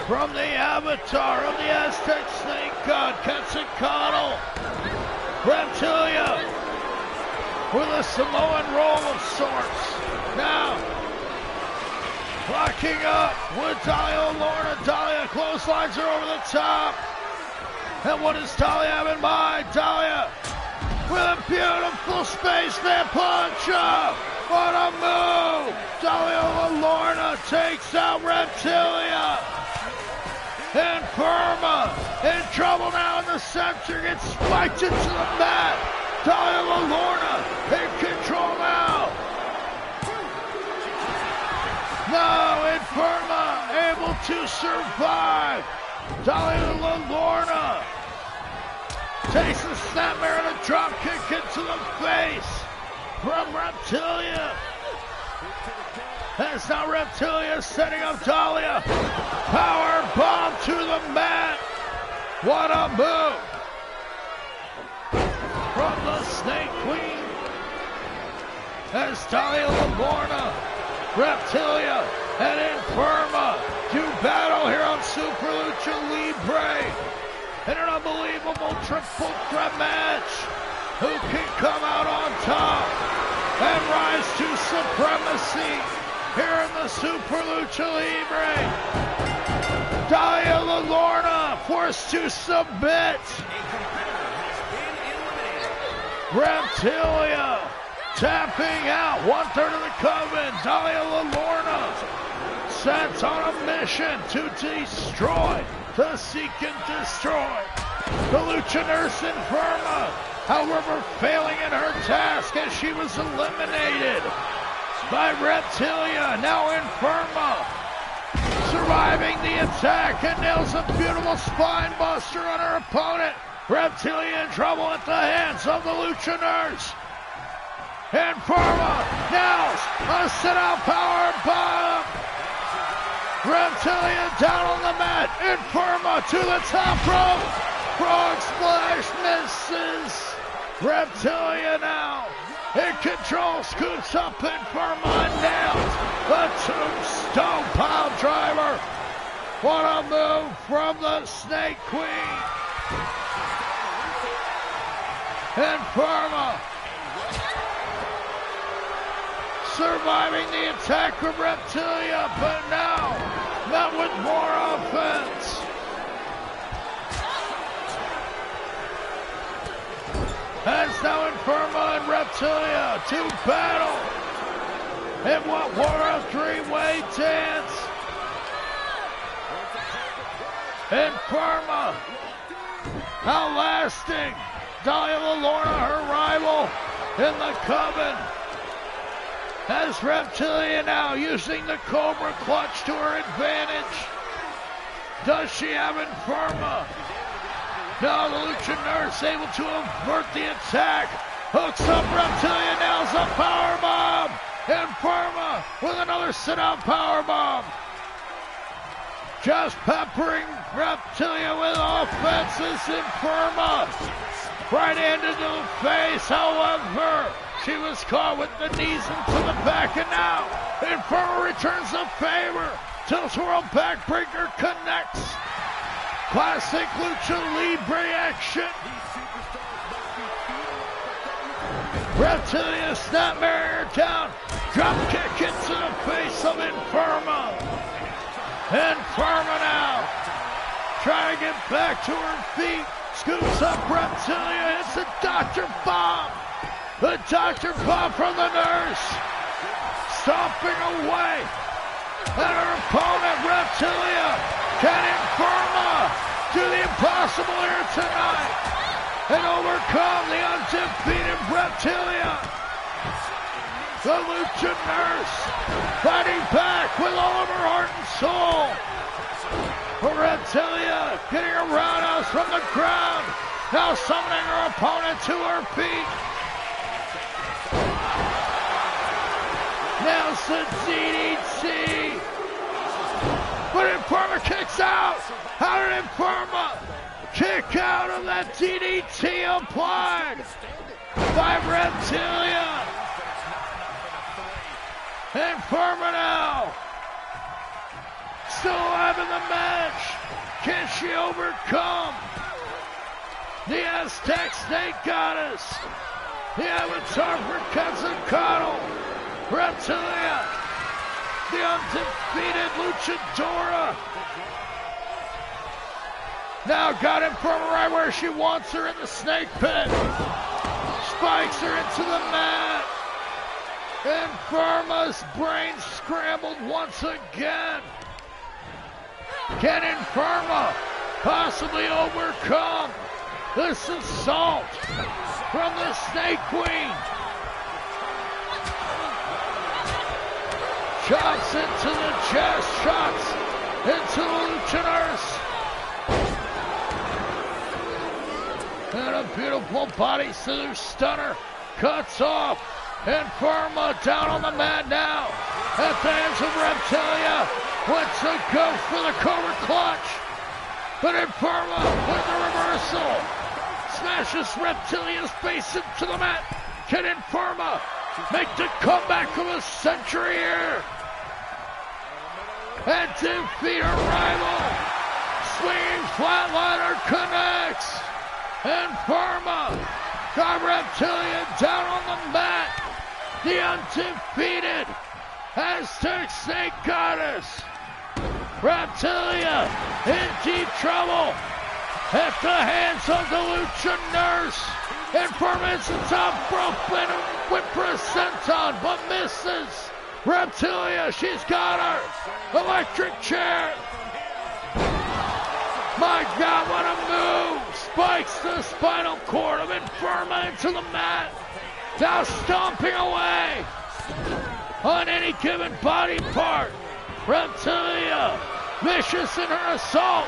From the avatar of the Aztec snake god, Quetzalcoatl. Reptilia with a Samoan roll of sorts. Now, locking up with Dahlia Lorna. Dahlia clotheslines her over the top. And what does Dahlia have in mind? Dahlia with a beautiful spaceman punch. What a move. Dahlia Lorna takes out Reptilia. Infirma in trouble now in the center. Gets spiked into the mat. Dahlia Lorna in control now. No, Infirma able to survive. Dahlia Lorna takes a snapmare and a drop kick into the face from Reptilia. That's now Reptilia setting up Dahlia. Power bomb to the mat. What a move from the Snake Queen. As Dahlia Lorna, Reptilia, and Infirma do battle here on Super Lucha Libre in an unbelievable triple threat match who can come out on top and rise to supremacy here in the Super Lucha Libre. Dalia Lorna forced to submit. Reptilia tapping out 1/3 of the coven. Dalia Lorna sent on a mission to destroy, to seek and destroy the Lucha Nurse Inferma. However, failing in her task as she was eliminated by Reptilia. Now Inferma surviving the attack and nails a beautiful spine buster on her opponent. Reptilia in trouble at the hands of the Lucha Nurse. Inferma nails a sit-out power bomb. Reptilia down on the mat. Inferma to the top rope. Frog splash misses. Reptilia now in control, scoops up Inferma and nails the tombstone pile driver. What a move from the Snake Queen. Inferma surviving the attack of Reptilia, but now met with more offense. As now Inferma and Reptilia to battle in what were a three-way dance. Inferma outlasting Dalia Lorna, her rival in the coven. As Reptilia now using the Cobra Clutch to her advantage. Does she have Inferma? Now the Lucha Nurse able to avert the attack. Hooks up Reptilia, nails a powerbomb. Inferma with another sit-out powerbomb. Just peppering Reptilia with offenses. Inferma right hand into the face. However, she was caught with the knees into the back, and now Inferma returns the favor. Tilt-a-whirl backbreaker connects. Classic Lucha Libre action. Reptilia snap barrier down. Drop kick into the face of Inferma. Inferma now trying to get back to her feet. Scoops up Reptilia. It's a Dr. Bomb. The Dr. Bomb from the nurse. Stomping away at her opponent, Reptilia. Can Inferma do the impossible here tonight and overcome the undefeated Reptilia? The Lucha Nurse fighting back with all of her heart and soul. Reptilia getting a roundhouse from the ground. Now summoning her opponent to her feet. Now the DDT. But Inferma kicks out. How did Inferma kick out of that DDT applied by Reptilia? Inferma now still alive in the match. Can she overcome the Aztec Snake Goddess? The avatar for Quetzalcoatl. Reptilia, the undefeated luchadora. Now got Inferma right where she wants her in the snake pit. Spikes her into the mat. Inferma's brain scrambled once again. Can Inferma possibly overcome this assault from the Snake Queen? Shots into the chest, shots into the Lucha Nurse. And a beautiful body scissors stunner cuts off. Inferma down on the mat now. At the hands of Reptilia. Went to go for the Cobra Clutch. But Inferma with the reversal. Smashes Reptilia's face into the mat. Can Inferma make the comeback of a century here? And defeat her rival. Swinging flatliner connects. Inferma Got Reptilia down on the mat. The undefeated Aztec Snake Goddess. Reptilia in deep trouble at the hands of the Lucha Nurse. Informants the top rope and whip senton, but misses. Reptilia, she's got her. Electric chair. My God, what a move! Spikes the spinal cord of Inferma into the mat. Now stomping away on any given body part. Reptilia, vicious in her assault.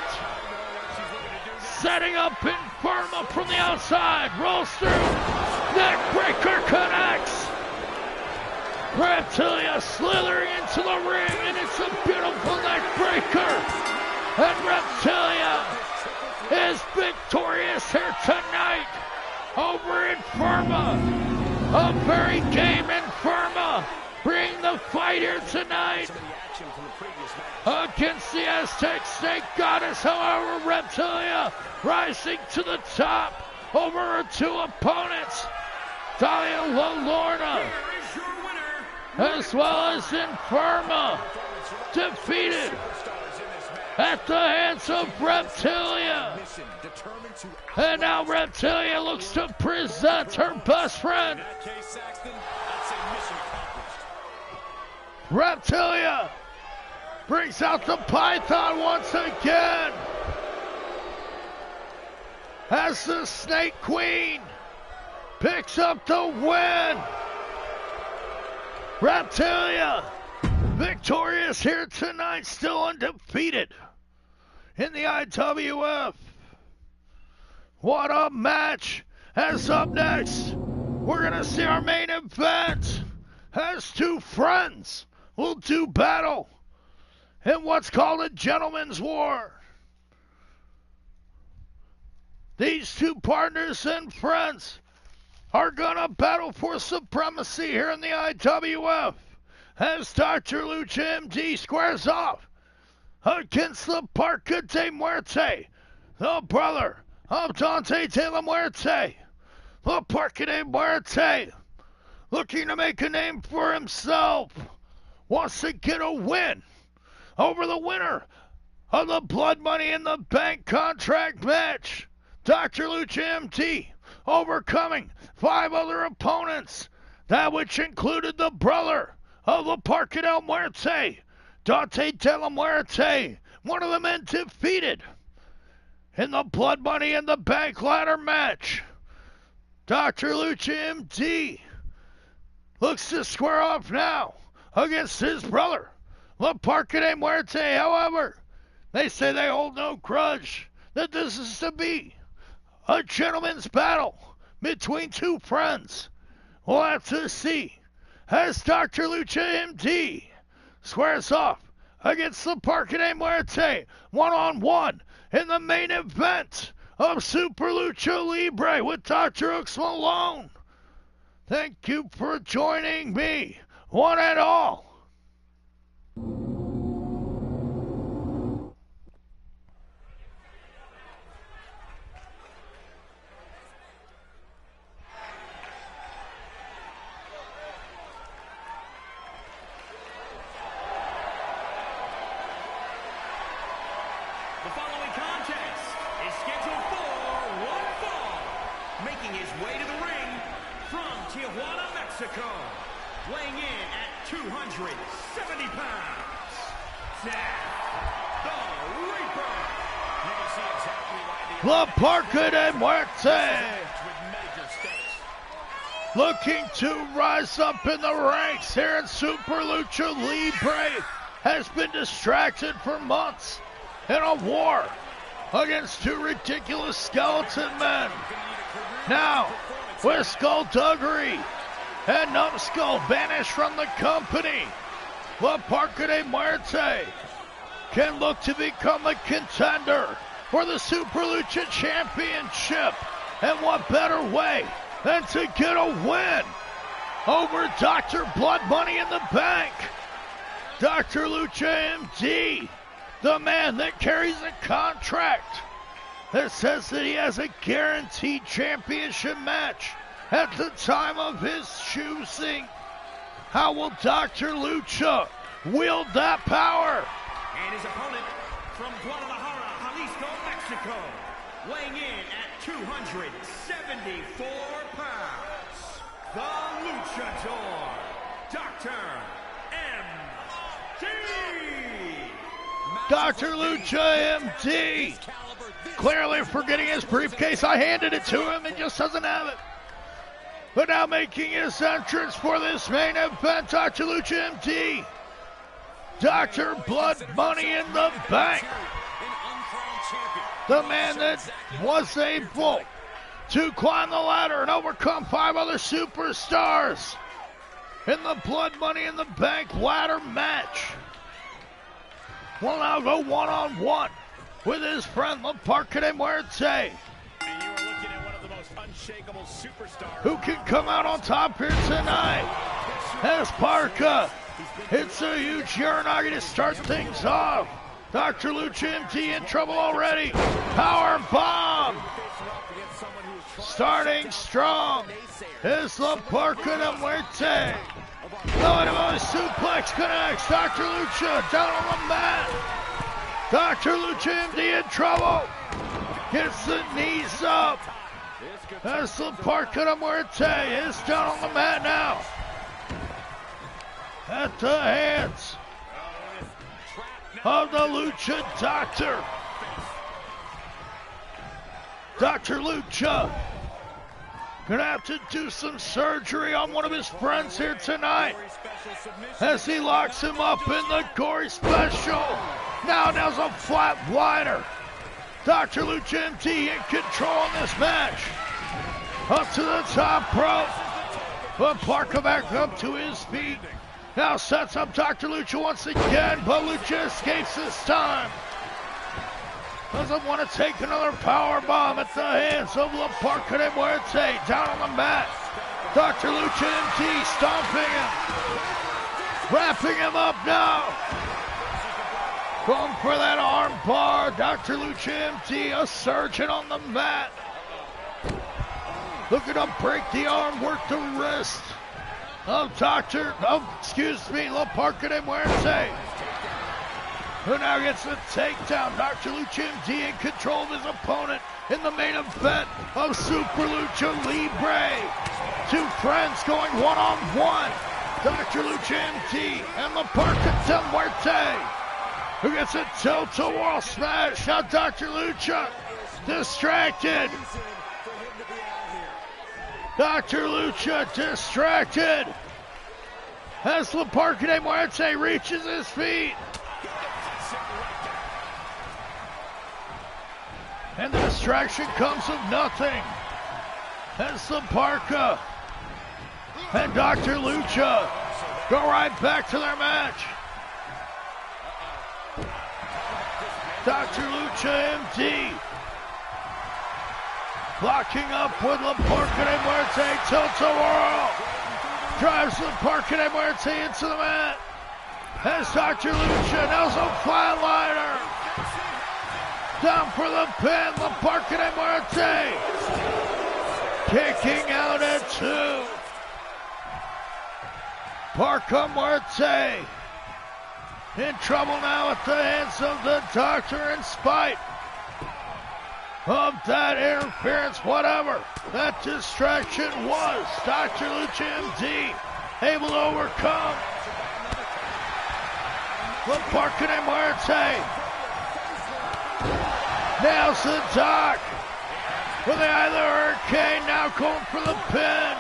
Setting up Inferma from the outside. Rolls through. Neckbreaker connects. Reptilia slithering into the ring, and it's a beautiful neckbreaker. And Reptilia is victorious here tonight over Inferma. A very game Inferma. Bring the fight here tonight against the Aztec Snake Goddess. However, Reptilia rising to the top over her two opponents, Dalia Lorna, as well as Inferma, defeated at the hands of Reptilia. And now Reptilia looks to present her best friend. Reptilia brings out the Python once again as the Snake Queen picks up the win. Reptilia victorious here tonight, still undefeated in the IWF. What a match. As up next, we're going to see our main event as two friends will do battle in what's called a gentleman's war. These two partners and friends are going to battle for supremacy here in the IWF as Dr. Lucha MD squares off against the Parka de Muerte, the brother of Dante de la Muerte. The Parka de Muerte, looking to make a name for himself, wants to get a win over the winner of the Blood Money in the Bank contract match. Dr. Lucha MD overcoming 5 other opponents, that which included the brother of the Parka de Muerte, Dante de la Muerte, one of the men defeated in the Blood Money in the Bank ladder match. Dr. Lucha MD looks to square off now against his brother, the Parka de Muerte. However, they say they hold no grudge, that this is to be a gentleman's battle between two friends. We'll have to see as Dr. Lucha MD squares off against the Parka de Muerte one-on-one in the main event of Super Lucha Libre with DrHooksMalone. Thank you for joining me, one and all. The following contest is scheduled for one fall. Making his way to the ring from Tijuana, Mexico. Weighing in at 270 pounds. Seth the Reaper. You can see exactly why The Parka de Muerte looking to rise up in the ranks here in Super Lucha Libre, has been distracted for months in a war against two ridiculous skeleton men. Now, with skullduggery and numbskull banished from the company, the Parka de Muerte can look to become a contender for the Super Lucha Championship. And what better way than to get a win over Dr. Blood Money in the Bank. Dr. Lucha MD, the man that carries a contract that says that he has a guaranteed championship match at the time of his choosing. How will Dr. Lucha wield that power? And his opponent from Guadalajara, Jalisco, Mexico, weighing in at 274 pounds, the Luchador, Dr. MD. Dr. Lucha MD, clearly forgetting his briefcase. I handed it to him and just doesn't have it. But now making his entrance for this main event, Dr. Lucha MD, Dr. Blood Money in the Bank, the man that was able to climb the ladder and overcome 5 other superstars in the Blood Money in the Bank ladder match, will now go one-on-one with his friend Parka de Muerte, who can come out on top here tonight as Parka hits a huge Uranagi to start things off. Dr. Lucha MD in trouble already. Power bomb. Starting strong is the Parka de Muerte. No, suplex connects. Dr. Lucha down on the mat. Dr. Lucha MD in trouble. Gets the knees up. As the Parka de Muerte is down on the mat now. At the hands of the Lucha Doctor. Dr. Lucha gonna have to do some surgery on one of his friends here tonight as he locks him up in the gory special. Now there's a flatliner. Dr. Lucha MD in control in this match. Up to the top rope. But Parka back up to his feet. Now sets up Dr. Lucha once again, but Lucha escapes this time. Doesn't want to take another power bomb at the hands of La Parka de Muerte down on the mat. Dr. Lucha MD stomping him. Wrapping him up now. Going for that arm bar. Dr. Lucha MD, a surgeon on the mat. Looking to break the arm, work the wrist of La Parka de Muerte. Who now gets a takedown. Dr. Lucha MD in control of his opponent in the main event of Super Lucha Libre. 2 friends going one-on-one. Dr. Lucha MD and La Parka de Muerte. Who gets a tilt-a-whirl smash. Now Dr. Lucha distracted. Dr. Lucha distracted as La Parka de Muerte reaches his feet. And the distraction comes of nothing as La Parka and Dr. Lucha go right back to their match. Dr. Lucha MD blocking up with La Parka de Muerte, tilt-a-whirl. Drives La Parka de Muerte into the mat. As Dr. Lucha now's a flatliner. Down for the pin, La Parka de Muerte. Kicking out at 2. Parka Muerte in trouble now at the hands of the Doctor in spite of that interference, whatever that distraction was. Dr. Lucha MD able to overcome La Parka de Muerte. Nails the Doc with the eye of the hurricane, now going for the pin.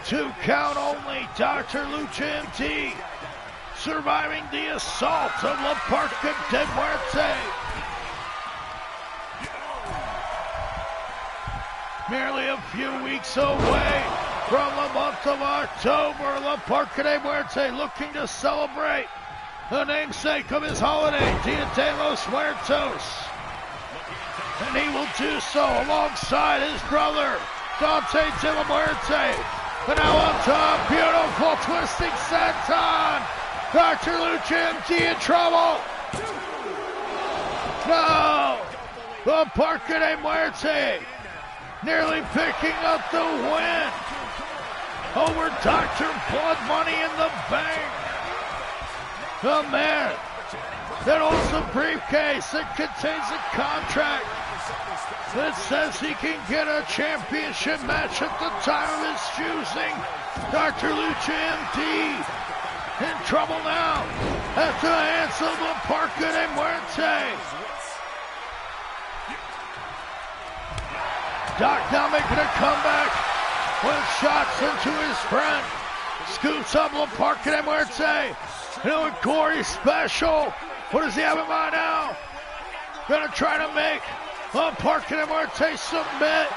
2 count only. Dr. Lucha MD surviving the assault of La Parka de Muerte. Merely a few weeks away from the month of October, La Parka de Muerte looking to celebrate the namesake of his holiday, Dia de los Muertos. And he will do so alongside his brother, Dante de la Muerte. And now on top, beautiful twisting senton. Dr. Lucha MD in trouble. No! The Parka de Muerte nearly picking up the win over Dr. Blood Money in the Bank. The man that holds the briefcase that contains a contract that says he can get a championship match at the time of his choosing. Dr. Lucha MD in trouble now at the hands of the Parka de Muerte. Doc now making a comeback with shots into his friend. Scoots up La Parka de Muerte. And with Corey special. What does he have in mind now? Gonna try to make La Parka de Muerte submit.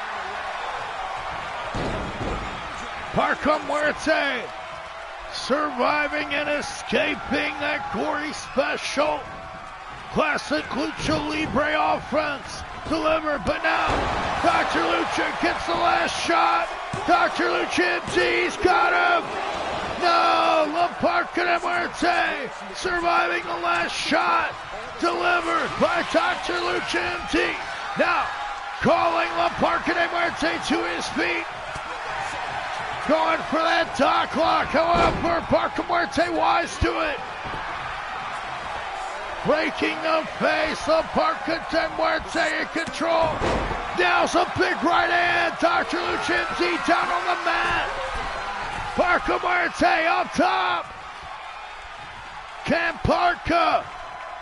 Parka Muerte surviving and escaping that Corey special. Classic Lucha Libre offense delivered, but now Dr. Lucha gets the last shot. Dr. Lucha MD's got him. No, La Parka de Muerte surviving the last shot delivered by Dr. Lucha MD. Now calling La Parka de Muerte to his feet. Going for that dock lock. However, Parka Muerte wise to it. Breaking the face of Parka de Muerte in control. Now's a big right hand. Dr. Lucha MD down on the mat. Parka Muerte up top. Can Parka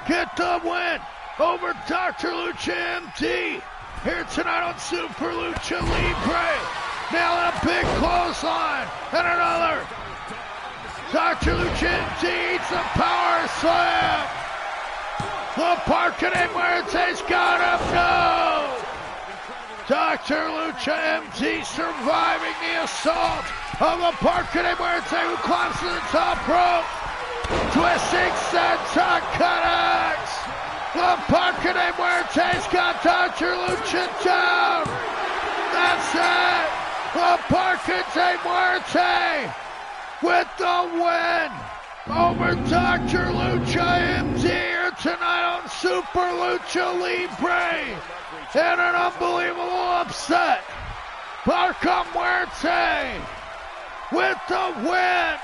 get the win over Dr. Lucha MD here tonight on Super Lucha Libre? Nailing a big clothesline and another. Dr. Lucha MD eats a power slam. The Parka de Muerte's got him. No! Dr. Lucha MD surviving the assault of the Parka de Muerte, who climbs to the top rope. Twisting senton connects. The Parka de Muerte's got Dr. Lucha down. That's it. The Parka de Muerte with the win over Dr. Lucha MD here tonight on Super Lucha Libre. And an unbelievable upset. Parka Muerte with the win.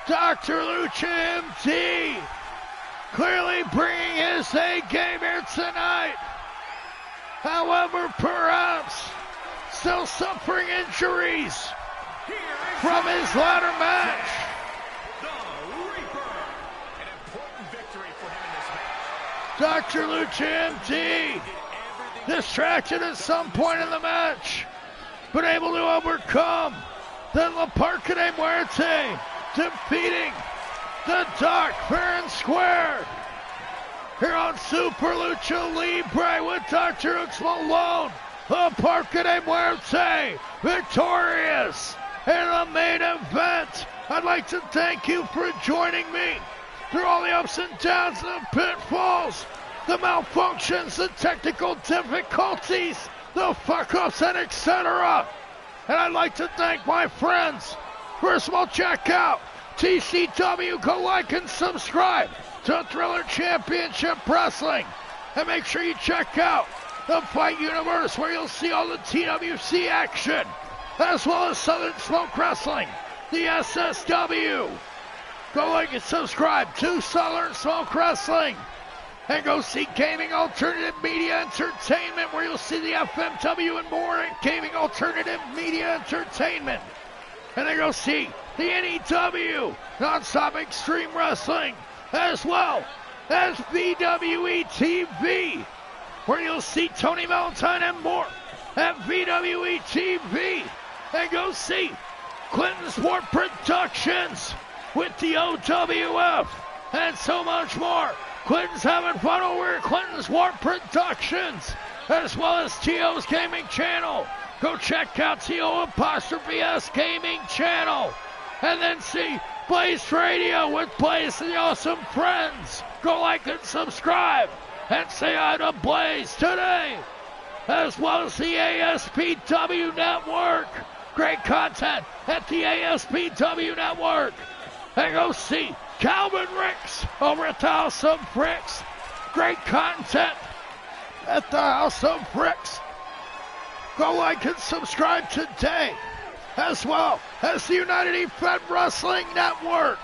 Dr. Lucha MD clearly bringing his A game here tonight. However, perhaps still suffering injuries from his latter match. Dr. Lucha MD distracted at some point in the match, but able to overcome the La Parka de Muerte, defeating the Doc fair and square. Here on Super Lucha Libre with DrHooksMalone, La Parka de Muerte victorious in the main event. I'd like to thank you for joining me through all the ups and downs and the pitfalls, the malfunctions, the technical difficulties, the fuck-ups, and etc. And I'd like to thank my friends. First of all, check out TCW. Go like and subscribe to Thriller Championship Wrestling. And make sure you check out the Fight Universe, where you'll see all the TWC action, as well as Southern Smoke Wrestling, the SSW. Go like and subscribe to Southern Smoke Wrestling. And go see Gaming Alternative Media Entertainment, where you'll see the FMW and more at Gaming Alternative Media Entertainment. And then go see the NEW, Non-Stop Extreme Wrestling, as well as VWE TV, where you'll see Tony Valentine and more at VWE TV. And go see Clinton Sport Productions with the OWF and so much more. Clinton's having fun over at Clinton's Sport Productions, as well as T.O.'s Gaming Channel. Go check out T.O.'s Gaming Channel. And then see Blaze Radio with Blaze and the Awesome Friends. Go like and subscribe and say hi to Blaze today. As well as the ASPW Network. Great content at the ASPW Network. And go see Calvin Ricks over at the House of Bricks great content at the House of Bricks. Go like and subscribe today, as well as the United E-Fed Wrestling Network.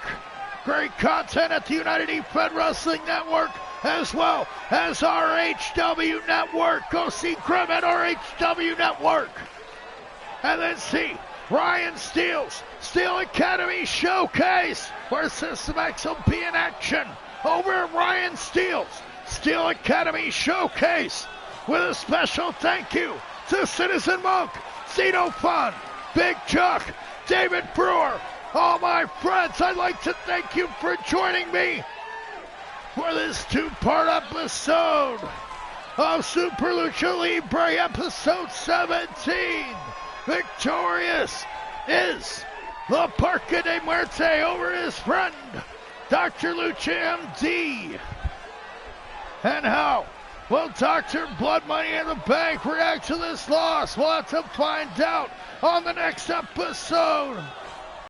Great content at the United E-Fed Wrestling Network, as well as RHW Network. Go see Grim at RHW Network. And then see Ryan Steele's Steel Academy Showcase, where System X will be in action over at Ryan Steele's Steel Academy Showcase, with a special thank you to Citizen Monk, Zeno Fun, Big Chuck, David Brewer. All my friends, I'd like to thank you for joining me for this two-part episode of Super Lucha Libre episode 17. Victorious is the Parka de Muerte over his friend, Dr. Lucha MD. And how will Dr. Blood Money in the Bank react to this loss? We'll have to find out on the next episode